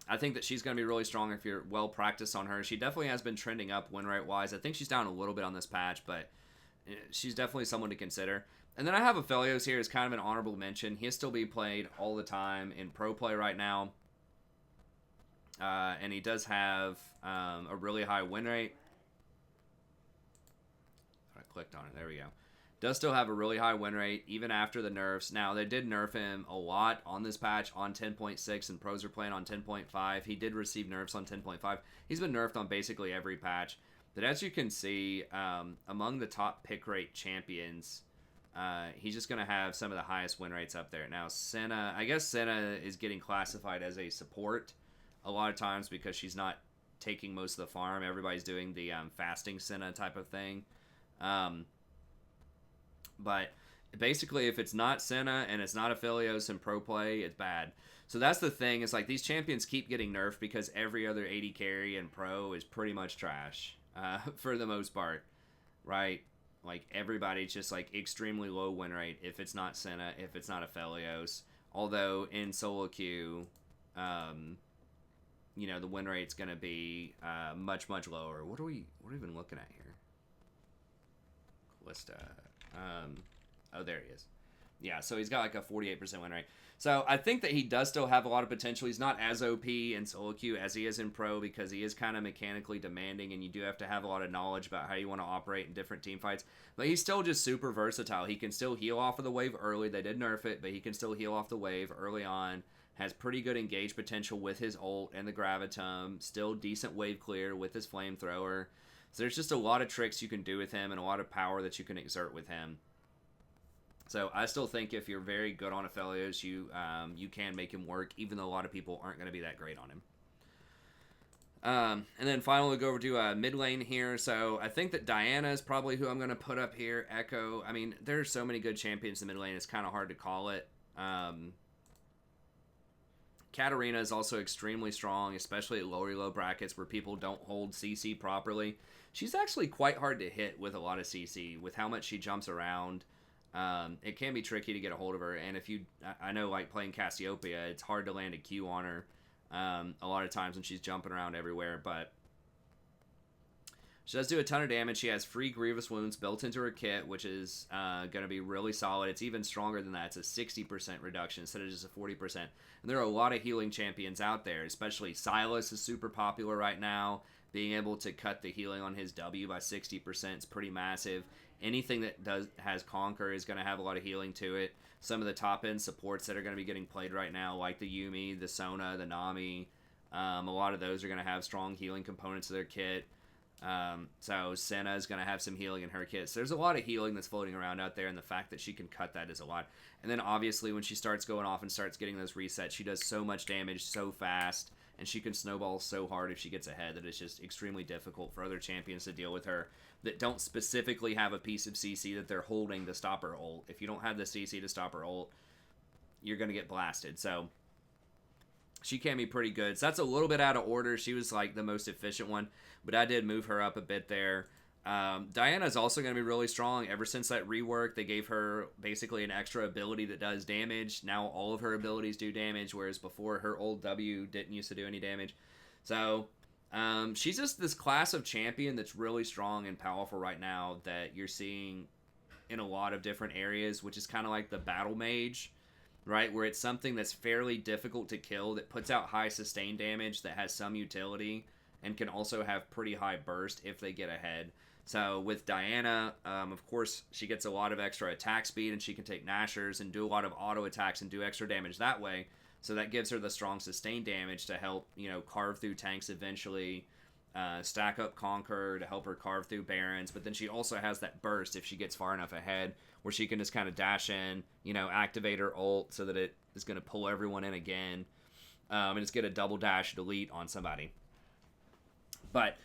I think that she's going to be really strong if you're well practiced on her. She definitely has been trending up win rate wise. I think she's down a little bit on this patch, but she's definitely someone to consider. And then I have Aphelios here as kind of an honorable mention. He is still being played all the time in pro play right now. And he does have a really high win rate. I clicked on it. There we go. Does still have a really high win rate even after the nerfs. Now, they did nerf him a lot on this patch on 10.6, and pros are playing on 10.5. He did receive nerfs on 10.5. He's been nerfed on basically every patch. But as you can see, among the top pick rate champions, he's just going to have some of the highest win rates up there. Now, Senna, I guess Senna is getting classified as a support a lot of times because she's not taking most of the farm. Everybody's doing the fasting Senna type of thing. But basically, if it's not Senna and it's not Aphelios in pro play, it's bad. So that's the thing, is like these champions keep getting nerfed because every other AD carry and pro is pretty much trash for the most part, right? Like everybody's just like extremely low win rate if it's not Senna, if it's not Aphelios. Although in solo queue, the win rate's going to be much lower. What are we even looking at here? Callista. Oh, there he is. Yeah, so he's got like a 48% win rate. So I think that he does still have a lot of potential. He's not as OP in solo queue as he is in pro because he is kind of mechanically demanding, and you do have to have a lot of knowledge about how you want to operate in different team fights. But he's still just super versatile. He can still heal off of the wave early. They did nerf it, but he can still heal off the wave early on. Has pretty good engage potential with his ult and the gravitum. Still decent wave clear with his flamethrower. So there's just a lot of tricks you can do with him and a lot of power that you can exert with him. So I still think if you're very good on Aphelios, you can make him work, even though a lot of people aren't going to be that great on him. And then finally, we'll go over to mid lane here. So I think that Diana is probably who I'm going to put up here. Echo. I mean, there's so many good champions in mid lane, it's kind of hard to call it. Katarina is also extremely strong, especially at low brackets where people don't hold CC properly. She's actually quite hard to hit with a lot of CC, with how much she jumps around. It can be tricky to get a hold of her, and I know like playing Cassiopeia, it's hard to land a Q on her a lot of times when she's jumping around everywhere, but she does do a ton of damage. She has free Grievous Wounds built into her kit, which is going to be really solid. It's even stronger than that. It's a 60% reduction instead of just a 40%. And there are a lot of healing champions out there, especially Silas is super popular right now. Being able to cut the healing on his W by 60% is pretty massive. Anything that has Conquer is going to have a lot of healing to it. Some of the top-end supports that are going to be getting played right now, like the Yuumi, the Sona, the Nami, a lot of those are going to have strong healing components to their kit. So Senna is going to have some healing in her kit. So there's a lot of healing that's floating around out there, and the fact that she can cut that is a lot. And then obviously when she starts going off and starts getting those resets, she does so much damage so fast, and she can snowball so hard if she gets ahead that it's just extremely difficult for other champions to deal with her that don't specifically have a piece of CC that they're holding to stop her ult. If you don't have the CC to stop her ult, you're going to get blasted. So she can be pretty good. So that's a little bit out of order. She was like the most efficient one, but I did move her up a bit there. Diana is also going to be really strong. Ever since that rework, they gave her basically an extra ability that does damage. Now all of her abilities do damage, whereas before her old W didn't used to do any damage. So she's just this class of champion that's really strong and powerful right now that you're seeing in a lot of different areas, which is kind of like the battle mage, right? Where it's something that's fairly difficult to kill that puts out high sustain damage that has some utility and can also have pretty high burst if they get ahead. So with Diana, of course, she gets a lot of extra attack speed and she can take Nashers and do a lot of auto attacks and do extra damage that way. So that gives her the strong sustain damage to help, carve through tanks eventually, stack up Conquer to help her carve through Barons. But then she also has that burst if she gets far enough ahead where she can just kind of dash in, activate her ult so that it is going to pull everyone in again and just get a double dash delete on somebody. But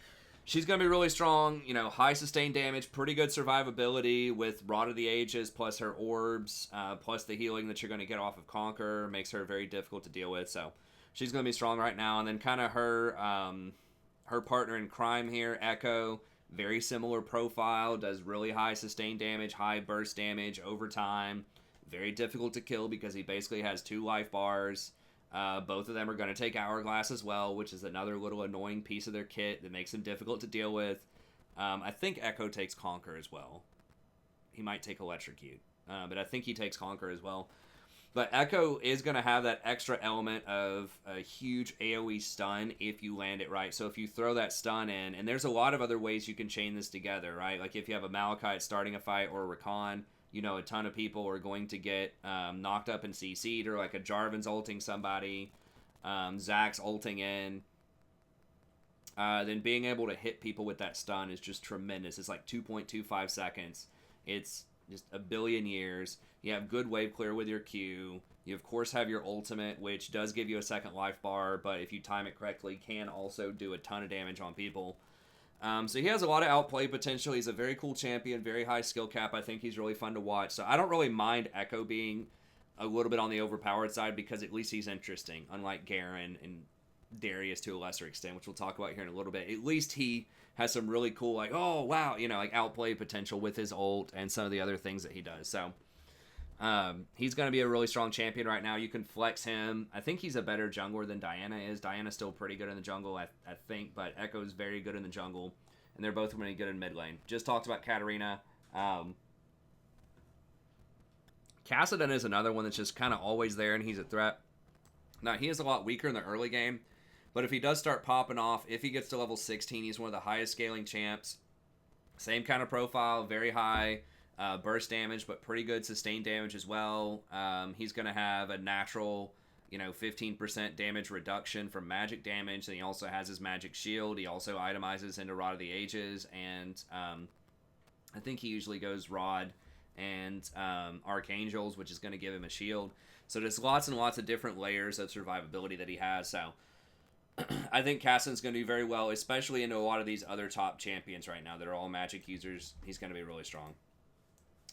she's going to be really strong, high sustained damage, pretty good survivability with Rod of the Ages, plus her orbs, plus the healing that you're going to get off of Conquer, makes her very difficult to deal with. So she's going to be strong right now. And then kind of her partner in crime here, Echo, very similar profile, does really high sustained damage, high burst damage over time. Very difficult to kill because he basically has 2 life bars. Both of them are going to take Hourglass as well, which is another little annoying piece of their kit that makes them difficult to deal with. I think Echo takes Conquer as well. He might take Electrocute, but I think he takes Conquer as well. But Echo is going to have that extra element of a huge AoE stun if you land it right. So if you throw that stun in, and there's a lot of other ways you can chain this together, right? Like if you have a Malachite starting a fight or a Rakan, a ton of people are going to get knocked up and CC'd, or like a Jarvan's ulting somebody, Zax's ulting in. Then being able to hit people with that stun is just tremendous. It's like 2.25 seconds. It's just a billion years. You have good wave clear with your Q. You, of course, have your ultimate, which does give you a second life bar, but if you time it correctly, can also do a ton of damage on people. So he has a lot of outplay potential. He's a very cool champion, very high skill cap. I think he's really fun to watch. So I don't really mind Echo being a little bit on the overpowered side because at least he's interesting, unlike Garen and Darius to a lesser extent, which we'll talk about here in a little bit. At least he has some really cool, like, oh, wow, like outplay potential with his ult and some of the other things that he does. So he's going to be a really strong champion right now. You can flex him. I think he's a better jungler than Diana is. Diana's still pretty good in the jungle, I think, but Echo's very good in the jungle, and they're both going to be good in mid lane. Just talked about Katarina. Kassadin is another one that's just kind of always there, and he's a threat. Now, he is a lot weaker in the early game, but if he does start popping off, if he gets to level 16, he's one of the highest scaling champs. Same kind of profile, very high burst damage, but pretty good sustained damage as well. He's going to have a natural, 15% damage reduction from magic damage, and he also has his magic shield. He also itemizes into Rod of the Ages, and I think he usually goes Rod and Archangels, which is going to give him a shield. So there's lots and lots of different layers of survivability that he has. So I think Kassadin's going to do very well, especially into a lot of these other top champions right now that are all magic users. He's going to be really strong.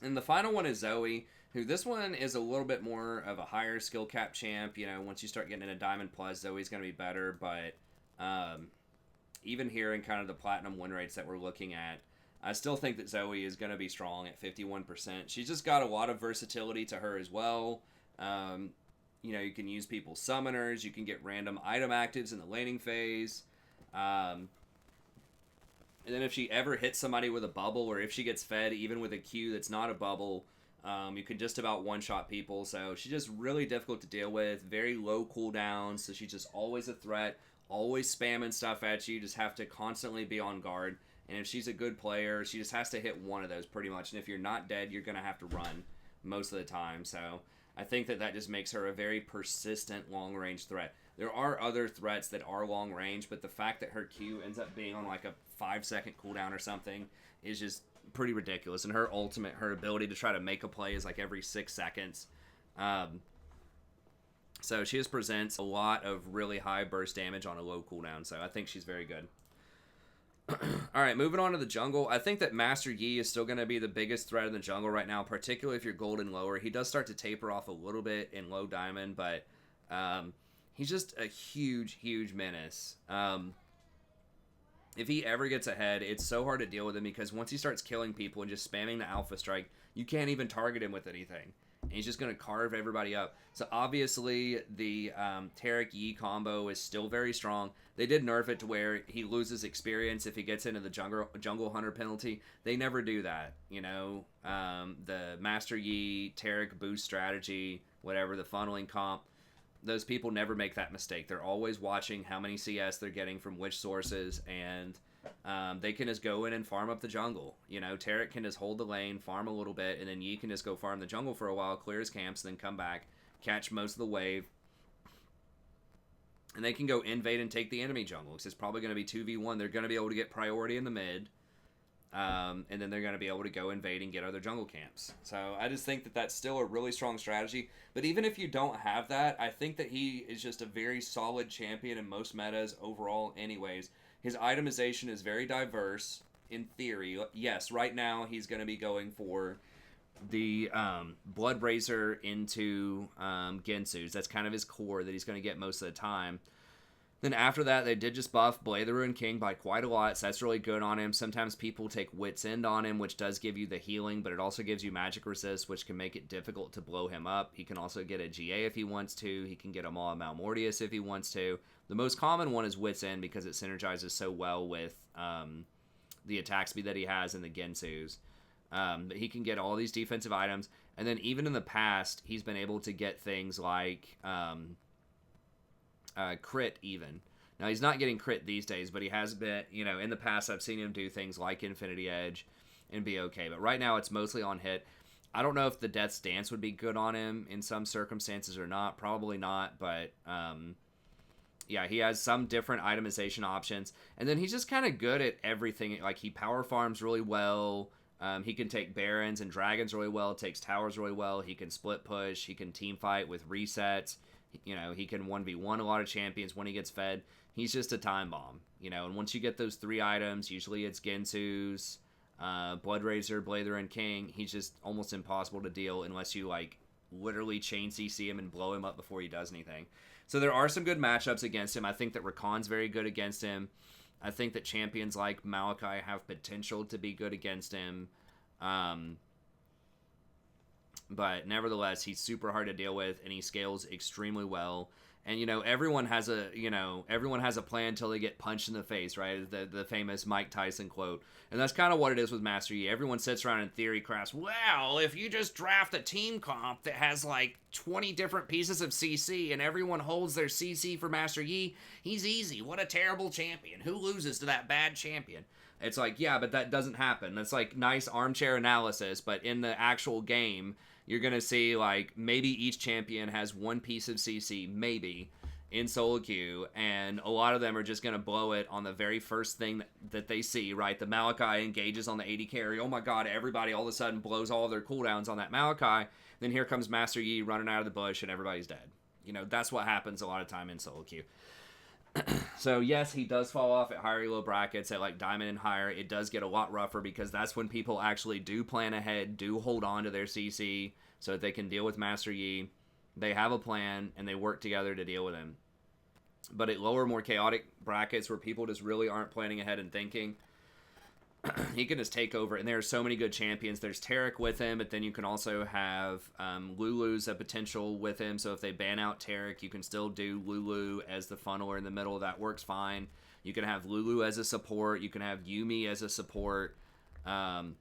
And the final one is Zoe, who this one is a little bit more of a higher skill cap champ. Once you start getting into Diamond Plus, Zoe's going to be better. But even here in kind of the Platinum win rates that we're looking at, I still think that Zoe is going to be strong at 51%. She's just got a lot of versatility to her as well. You can use people's summoners. You can get random item actives in the laning phase. And then if she ever hits somebody with a bubble, or if she gets fed even with a Q that's not a bubble, you can just about one-shot people. So she's just really difficult to deal with. Very low cooldown, so she's just always a threat. Always spamming stuff at you. You just have to constantly be on guard. And if she's a good player, she just has to hit one of those pretty much. And if you're not dead, you're going to have to run most of the time. So I think that just makes her a very persistent long-range threat. There are other threats that are long-range, but the fact that her Q ends up being on like a 5-second cooldown or something is just pretty ridiculous. And her ultimate, her ability to try to make a play is like every 6 seconds. So she just presents a lot of really high burst damage on a low cooldown. So I think she's very good. All right, moving on to the jungle. I think that Master Yi is still going to be the biggest threat in the jungle right now, particularly if you're golden lower. He does start to taper off a little bit in low diamond, but he's just a huge, huge menace. If he ever gets ahead, it's so hard to deal with him because once he starts killing people and just spamming the Alpha Strike, you can't even target him with anything. And he's just going to carve everybody up. So obviously the Taric Yi combo is still very strong. They did nerf it to where he loses experience if he gets into the jungle hunter penalty. They never do that. The Master Yi, Taric boost strategy, whatever, the funneling comp, those people never make that mistake. They're always watching how many CS they're getting from which sources, and they can just go in and farm up the jungle. Taric can just hold the lane, farm a little bit, and then Yi can just go farm the jungle for a while, clear his camps, and then come back, catch most of the wave. And they can go invade and take the enemy jungle, because it's probably going to be 2v1. They're going to be able to get priority in the mid, and then they're going to be able to go invade and get other jungle camps. So I just think that that's still a really strong strategy. But even if you don't have that, I think that he is just a very solid champion in most metas overall anyways. His itemization is very diverse in theory. Yes, right now he's going to be going for the Blood Razor into Gensu's. That's kind of his core that he's going to get most of the time. Then after that, they did just buff Blade the Ruined King by quite a lot, so that's really good on him. Sometimes people take Wit's End on him, which does give you the healing, but it also gives you magic resist, which can make it difficult to blow him up. He can also get a GA if he wants to. He can get a Maw Malmortius if he wants to. The most common one is Wit's End because it synergizes so well with the attack speed that he has in the Gensu's. But he can get all these defensive items, and then even in the past, he's been able to get things like crit even. Now, he's not getting crit these days, but he has been, in the past, I've seen him do things like Infinity Edge and be okay. But right now, it's mostly on hit. I don't know if the Death's Dance would be good on him in some circumstances or not. Probably not, but yeah, he has some different itemization options. And then he's just kind of good at everything. Like, he power farms really well. He can take Barons and Dragons really well, takes Towers really well. He can split push. He can team fight with resets. He can 1v1 a lot of champions when he gets fed. He's just a time bomb, and once you get those 3 items, usually it's Gensu's, Blood Razor, Blade the Ruined King, he's just almost impossible to deal unless you, literally chain CC him and blow him up before he does anything. So there are some good matchups against him. I think that Rakan's very good against him. I think that champions like Malachi have potential to be good against him. But nevertheless, he's super hard to deal with, and he scales extremely well. And everyone has a plan until they get punched in the face, right? The famous Mike Tyson quote. And that's kind of what it is with Master Yi. Everyone sits around and theory crafts. Well, if you just draft a team comp that has like 20 different pieces of CC and everyone holds their CC for Master Yi, he's easy. What a terrible champion. Who loses to that bad champion? It's like, yeah, but that doesn't happen. That's like nice armchair analysis, but in the actual game, you're going to see, like, maybe each champion has one piece of CC, maybe, in solo queue, and a lot of them are just going to blow it on the very first thing that they see, right? The Malachi engages on the AD carry. Oh my god, everybody all of a sudden blows all of their cooldowns on that Malachi. Then here comes Master Yi running out of the bush, and everybody's dead. That's what happens a lot of time in solo queue. So yes, he does fall off at higher elo brackets at like diamond and higher. It does get a lot rougher because that's when people actually do plan ahead, do hold on to their CC so that they can deal with Master Yi. They have a plan and they work together to deal with him. But at lower, more chaotic brackets where people just really aren't planning ahead and thinking, he can just take over. And there are so many good champions. There's Tarek with him, but then you can also have Lulu's a potential with him. So if they ban out Tarek, you can still do Lulu as the funneler in the middle. That works fine. You can have Lulu as a support. You can have Yumi as a support. There's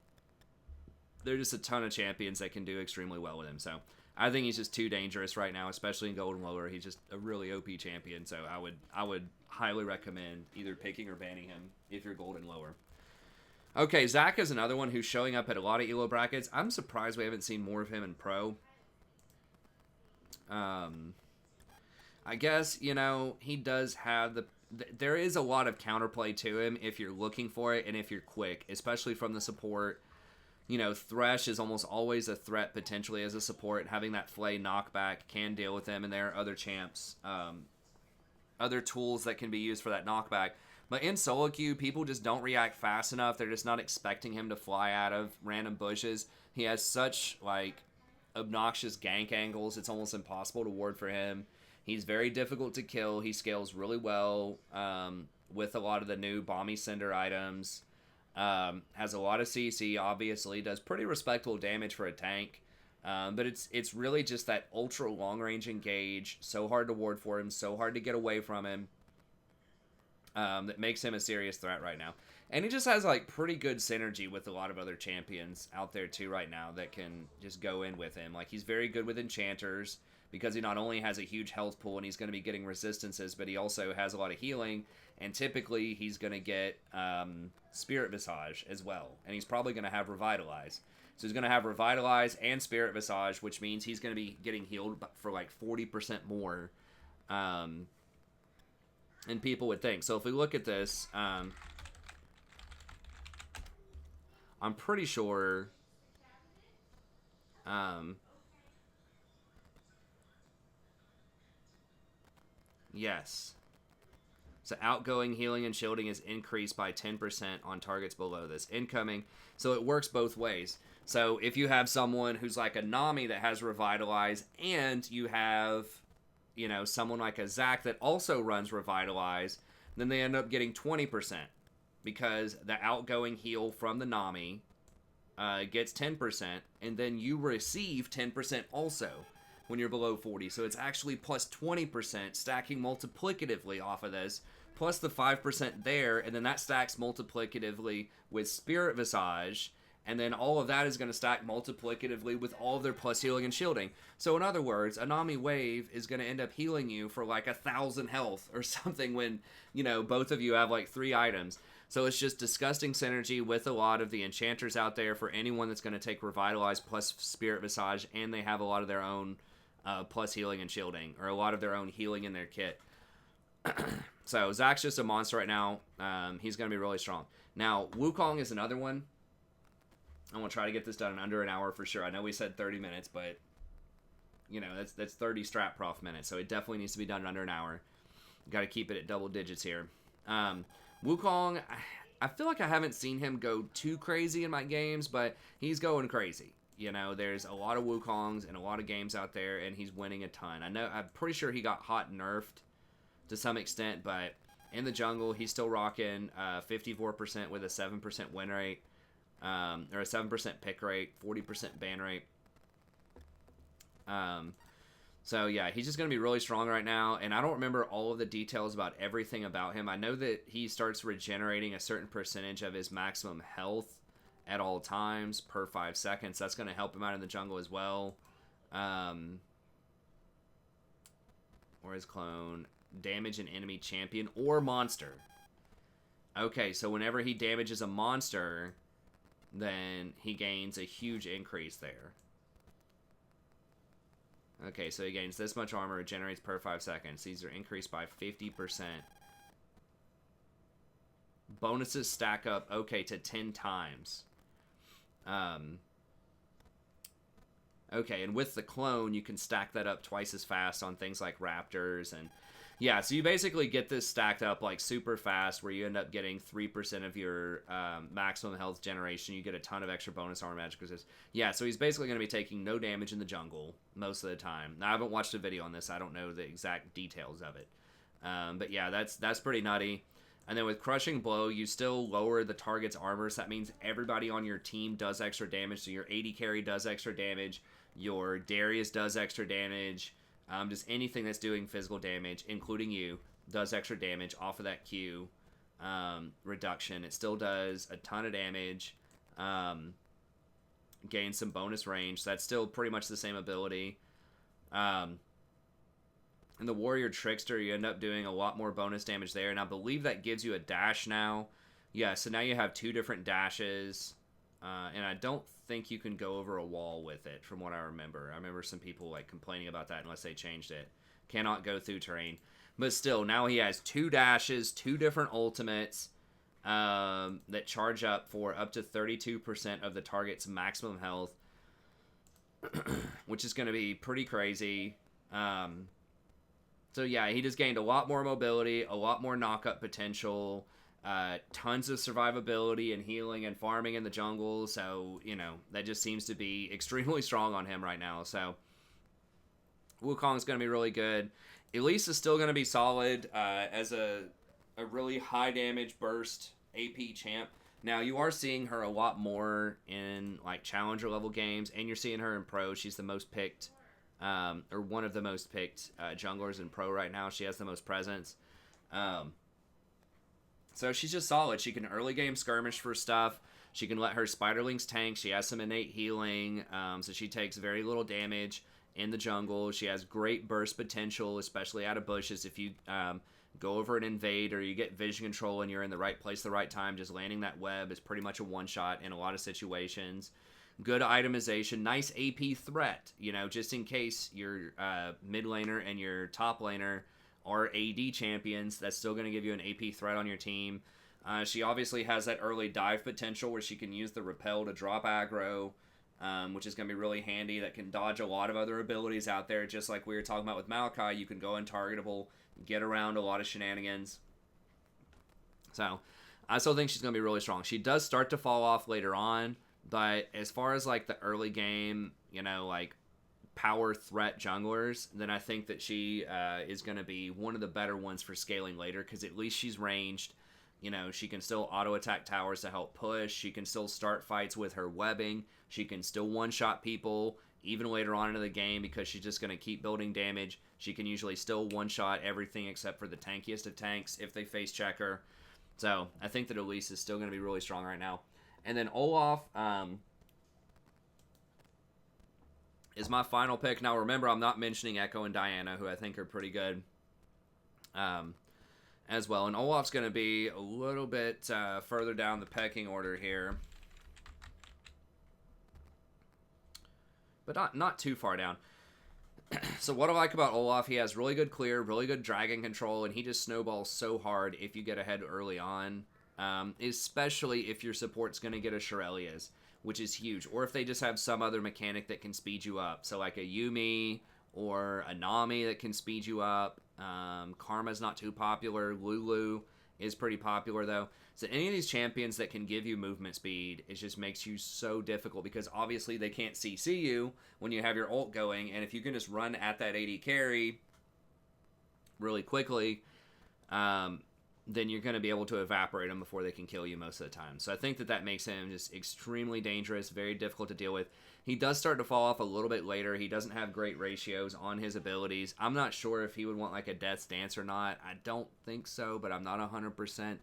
just a ton of champions that can do extremely well with him. So I think he's just too dangerous right now, especially in Gold and Lower. He's just a really OP champion. So I would highly recommend either picking or banning him if you're Gold and Lower. Okay, Zach is another one who's showing up at a lot of elo brackets. I'm surprised we haven't seen more of him in pro. I guess, he does have there is a lot of counterplay to him if you're looking for it and if you're quick, especially from the support. Thresh is almost always a threat potentially as a support. Having that Flay knockback can deal with him, and there are other champs, other tools that can be used for that knockback. But in solo queue, people just don't react fast enough. They're just not expecting him to fly out of random bushes. He has such, obnoxious gank angles. It's almost impossible to ward for him. He's very difficult to kill. He scales really well with a lot of the new Bomby Cinder items. Has a lot of CC, obviously. Does pretty respectable damage for a tank. But it's really just that ultra long-range engage. So hard to ward for him. So hard to get away from him. That makes him a serious threat right now. And he just has pretty good synergy with a lot of other champions out there too right now that can just go in with him. He's very good with enchanters because he not only has a huge health pool and he's going to be getting resistances, but he also has a lot of healing, and typically he's going to get Spirit Visage as well, and he's probably going to have Revitalize. So he's going to have Revitalize and Spirit Visage, which means he's going to be getting healed for 40% more than people would think. So if we look at this, I'm pretty sure yes. So outgoing healing and shielding is increased by 10% on targets below this. Incoming, so it works both ways. So if you have someone who's like a Nami that has Revitalize, and you have, someone like a Zac that also runs Revitalize, then they end up getting 20%. Because the outgoing heal from the Nami gets 10%, and then you receive 10% also when you're below 40. So it's actually plus 20%, stacking multiplicatively off of this, plus the 5% there, and then that stacks multiplicatively with Spirit Visage, and then all of that is going to stack multiplicatively with all of their plus healing and shielding. So in other words, a Nami Wave is going to end up healing you for 1,000 health or something when, both of you have 3 items. So it's just disgusting synergy with a lot of the enchanters out there for anyone that's going to take Revitalize plus Spirit Visage, and they have a lot of their own plus healing and shielding, or a lot of their own healing in their kit. So Zac's just a monster right now. He's going to be really strong. Now, Wukong is another one. I'm going to try to get this done in under an hour for sure. I know we said 30 minutes, but, that's 30 strat prof minutes, so it definitely needs to be done in under an hour. Got to keep it at double digits here. Wukong, I feel like I haven't seen him go too crazy in my games, but he's going crazy. there's a lot of Wukongs and a lot of games out there, and he's winning a ton. I'm pretty sure he got hot nerfed to some extent, but in the jungle, he's still rocking 54% with a 7% win rate, or a 7% pick rate, 40% ban rate. So yeah, he's just going to be really strong right now, and I don't remember all of the details about everything about him. I know that he starts regenerating a certain percentage of his maximum health at all times per 5 seconds. That's going to help him out in the jungle as well. Or his clone. Damage an enemy champion or monster. Okay, so whenever he damages a monster, then he gains a huge increase there. Okay, so he gains this much armor, regenerates per 5 seconds. These are increased by 50%. Bonuses stack up, okay, to 10 times. Okay, and with the clone, you can stack that up twice as fast on things like raptors. And yeah, so you basically get this stacked up like super fast, where you end up getting 3% of your maximum health generation. You get a ton of extra bonus armor magic resist. Yeah, so he's basically going to be taking no damage in the jungle most of the time. Now, I haven't watched a video on this. I don't know the exact details of it. But yeah, that's pretty nutty. And then with Crushing Blow, you still lower the target's armor, so that means everybody on your team does extra damage. So your AD carry does extra damage, your Darius does extra damage, just anything that's doing physical damage, including you, does extra damage off of that Q reduction. It still does a ton of damage, gains some bonus range, so that's still pretty much the same ability. In the Warrior Trickster, you end up doing a lot more bonus damage there, and I believe that gives you a dash now. Yeah, so now you have 2 different dashes, and I don't think you can go over a wall with it, from what I remember. I remember some people like complaining about that unless they changed it. Cannot go through terrain. But still, now he has 2 dashes, 2 different ultimates that charge up for up to 32% of the target's maximum health, which is going to be pretty crazy. So yeah, he just gained a lot more mobility, a lot more knock-up potential, tons of survivability and healing and farming in the jungle. So, that just seems to be extremely strong on him right now. So Wukong's going to be really good. Elise is still going to be solid as a really high damage burst AP champ. Now, you are seeing her a lot more in like challenger level games, and you're seeing her in pro. She's the most picked, or one of the most picked junglers in pro right now. She has the most presence. So she's just solid. She can early game skirmish for stuff. She can let her Spiderlings tank. She has some innate healing, so she takes very little damage in the jungle. She has great burst potential, especially out of bushes. If you go over an invade or you get vision control and you're in the right place at the right time, just landing that web is pretty much a one-shot in a lot of situations. Good itemization, nice AP threat, just in case your mid laner and your top laner are AD champions. That's still going to give you an AP threat on your team. She obviously has that early dive potential where she can use the repel to drop aggro, which is going to be really handy. That can dodge a lot of other abilities out there, just like we were talking about with Maokai. You can go untargetable, get around a lot of shenanigans. So I still think she's going to be really strong. She does start to fall off later on, but as far as like the early game, like power threat junglers, then I think that she is going to be one of the better ones for scaling later, because at least she's ranged. She can still auto attack towers to help push. She can still start fights with her webbing. She can still one-shot people even later on into the game, because she's just going to keep building damage. She can usually still one-shot everything except for the tankiest of tanks if they face check her. So I think that Elise is still going to be really strong right now. And then Olaf is my final pick. Now remember, I'm not mentioning Echo and Diana, who I think are pretty good as well. And Olaf's going to be a little bit further down the pecking order here, but not too far down. So what I like about Olaf, he has really good clear, really good dragon control, and he just snowballs so hard if you get ahead early on, especially if your support's going to get a Shirelias, which is huge, or if they just have some other mechanic that can speed you up. So like a Yuumi or a Nami that can speed you up. Karma's not too popular. Lulu is pretty popular, though. So any of these champions that can give you movement speed, it just makes you so difficult because obviously they can't CC you when you have your ult going, and if you can just run at that AD carry really quickly, then you're going to be able to evaporate them before they can kill you most of the time. So I think that makes him just extremely dangerous, very difficult to deal with. He does start to fall off a little bit later. He doesn't have great ratios on his abilities. I'm not sure if he would want like a Death's Dance or not. I don't think so, but I'm not 100%.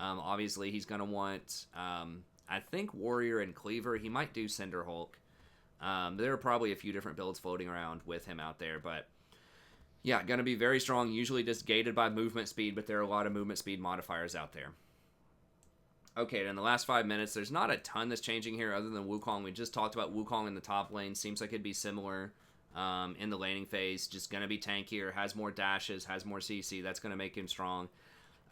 Obviously, he's going to want, I think, Warrior and Cleaver. He might do Cinder Hulk. There are probably a few different builds floating around with him out there, but yeah, going to be very strong, usually just gated by movement speed, but there are a lot of movement speed modifiers out there. Okay, in the last 5 minutes, there's not a ton that's changing here other than Wukong. We just talked about Wukong in the top lane. Seems like it'd be similar in the laning phase. Just going to be tankier, has more dashes, has more CC. That's going to make him strong.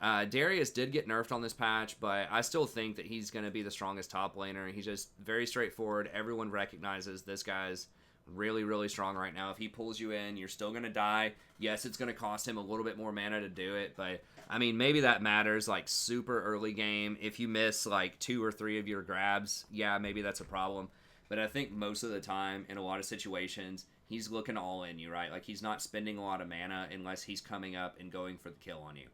Darius did get nerfed on this patch, but I still think that he's going to be the strongest top laner. He's just very straightforward. Everyone recognizes this guy's really, really strong right now. If he pulls you in, you're still going to die. Yes, it's going to cost him a little bit more mana to do it, but I mean, maybe that matters like super early game. If you miss like 2 or 3 of your grabs, yeah, maybe that's a problem. But I think most of the time, in a lot of situations, he's looking all in you, right? Like he's not spending a lot of mana unless he's coming up and going for the kill on you.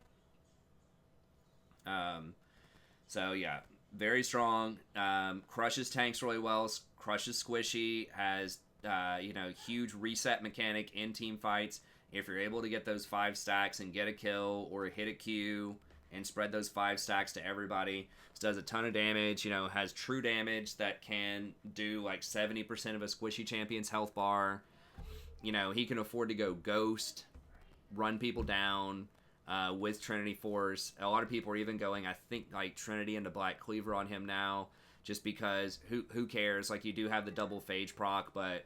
So yeah, very strong. Crushes tanks really well. Crushes squishy. Has huge reset mechanic in team fights. If you're able to get those 5 stacks and get a kill or hit a Q and spread those 5 stacks to everybody, does a ton of damage. Has true damage that can do like 70% of a squishy champion's health bar. He can afford to go ghost, run people down. With Trinity Force. A lot of people are even going, I think, like Trinity into Black Cleaver on him now, just because who cares? Like, you do have the double phage proc, but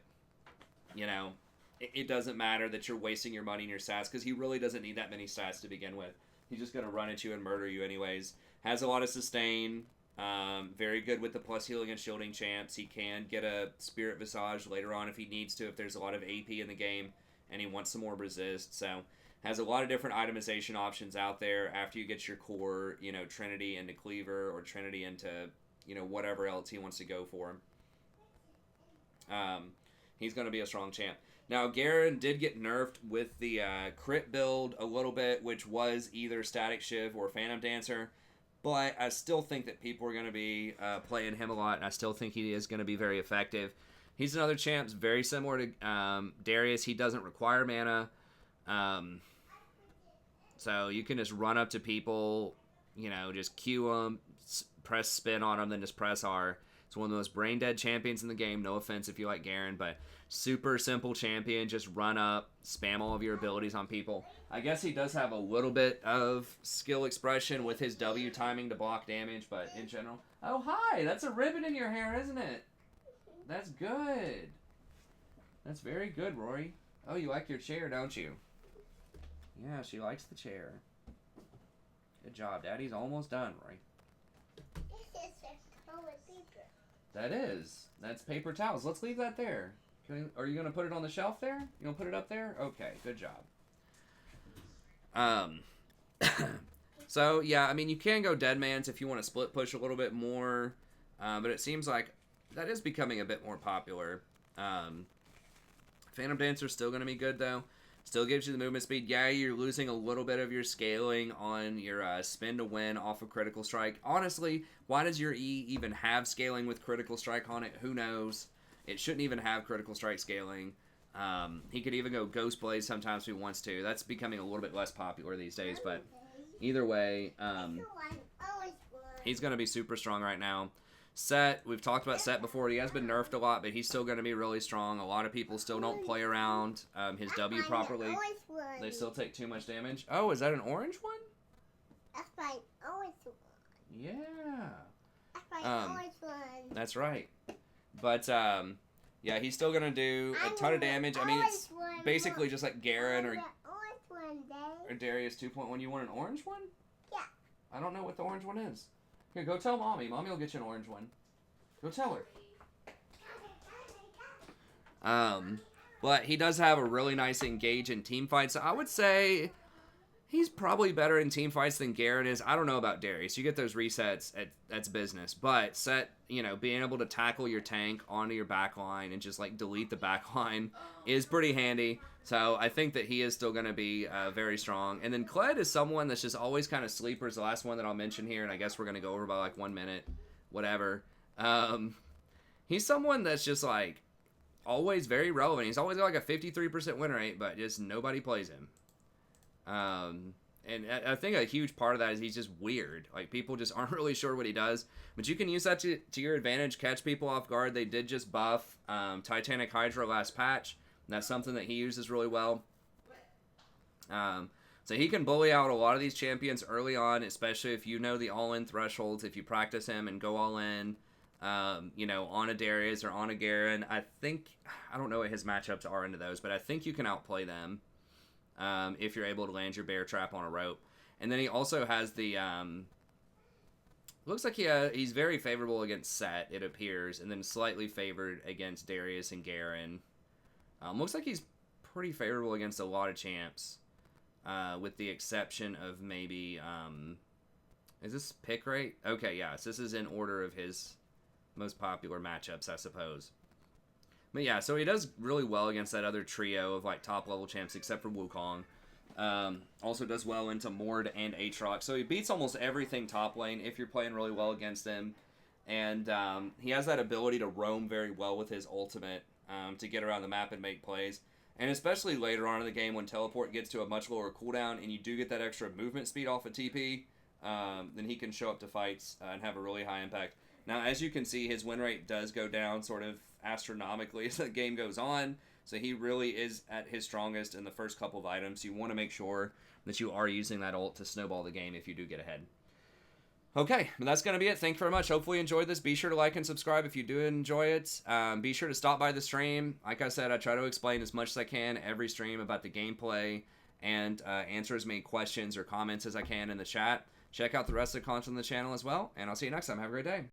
it doesn't matter that you're wasting your money and your stats because he really doesn't need that many stats to begin with. He's just going to run at you and murder you anyways. Has a lot of sustain. Very good with the plus healing and shielding champs. He can get a Spirit Visage later on if he needs to, if there's a lot of AP in the game and he wants some more resist. So has a lot of different itemization options out there after you get your core, Trinity into Cleaver or Trinity into, whatever else he wants to go for. He's going to be a strong champ. Now, Garen did get nerfed with the crit build a little bit, which was either Static Shiv or Phantom Dancer, but I still think that people are going to be playing him a lot, and I still think he is going to be very effective. He's another champ, very similar to Darius. He doesn't require mana. So you can just run up to people, just Q them, press spin on them, then just press R. It's one of the most brain dead champions in the game. No offense if you like Garen, but super simple champion. Just run up, spam all of your abilities on people. I guess he does have a little bit of skill expression with his W timing to block damage, but in general... Oh, hi! That's a ribbon in your hair, isn't it? That's good. That's very good, Rory. Oh, you like your chair, don't you? Yeah, she likes the chair. Good job. Daddy's almost done, Rory. This is a toilet paper. That is. That's paper towels. Let's leave that there. Are you going to put it on the shelf there? You going to put it up there? Okay, good job. So, yeah, I mean, you can go Deadman's if you want to split push a little bit more. But it seems like that is becoming a bit more popular. Phantom Dancer's still going to be good, though. Still gives you the movement speed. Yeah, you're losing a little bit of your scaling on your spin to win off of Critical Strike. Honestly, why does your E even have scaling with Critical Strike on it? Who knows? It shouldn't even have Critical Strike scaling. He could even go Ghost Blaze sometimes if he wants to. That's becoming a little bit less popular these days, but either way, he's going to be super strong right now. Set, we've talked about Set before. He has been nerfed a lot, but he's still going to be really strong. A lot of people still don't play around his W properly. They still take too much damage. Oh, is that an orange one? That's my orange one. Yeah. That's my orange one. That's right. But, yeah, he's still going to do a ton of damage. I mean, it's basically just like Garen or Darius 2.1. You want an orange one? Yeah. I don't know what the orange one is. Here, go tell Mommy. Mommy will get you an orange one. Go tell her. But he does have a really nice engage in team fights. So I would say He's probably better in team fights than Garen is. I don't know about Darius. You get those resets, that's business. But Set, being able to tackle your tank onto your back line and just like delete the back line is pretty handy. So I think that he is still going to be very strong. And then Kled is someone that's just always kind of sleepers. The last one that I'll mention here, and I guess we're going to go over by like 1 minute, whatever. He's someone that's just like always very relevant. He's always got like a 53% win rate, but just nobody plays him. And I think a huge part of that is he's just weird. Like, people just aren't really sure what he does. But you can use that to your advantage, catch people off guard. They did just buff Titanic Hydra last patch. And that's something that he uses really well. So he can bully out a lot of these champions early on, especially if you know the all-in thresholds. If you practice him and go all in, on a Darius or on a Garen. I don't know what his matchups are into those, but I think you can outplay them. If you're able to land your bear trap on a rope. And then he also has the, looks like he's very favorable against Set, it appears, and then slightly favored against Darius and Garen. Looks like he's pretty favorable against a lot of champs, with the exception of maybe, is this pick rate? Okay, yeah, so this is in order of his most popular matchups, I suppose. But yeah, so he does really well against that other trio of like top level champs, except for Wukong. Also does well into Mord and Aatrox. So he beats almost everything top lane if you're playing really well against him. And he has that ability to roam very well with his ultimate to get around the map and make plays. And especially later on in the game when teleport gets to a much lower cooldown and you do get that extra movement speed off of TP, then he can show up to fights and have a really high impact. Now, as you can see, his win rate does go down sort of astronomically as the game goes on. So he really is at his strongest in the first couple of items. You want to make sure that you are using that ult to snowball the game if you do get ahead. Okay, but that's going to be it. Thank you very much. Hopefully you enjoyed this. Be sure to like and subscribe if you do enjoy it. Be sure to stop by the stream. Like I said, I try to explain as much as I can every stream about the gameplay and answer as many questions or comments as I can in the chat. Check out the rest of the content on the channel as well, and I'll see you next time. Have a great day.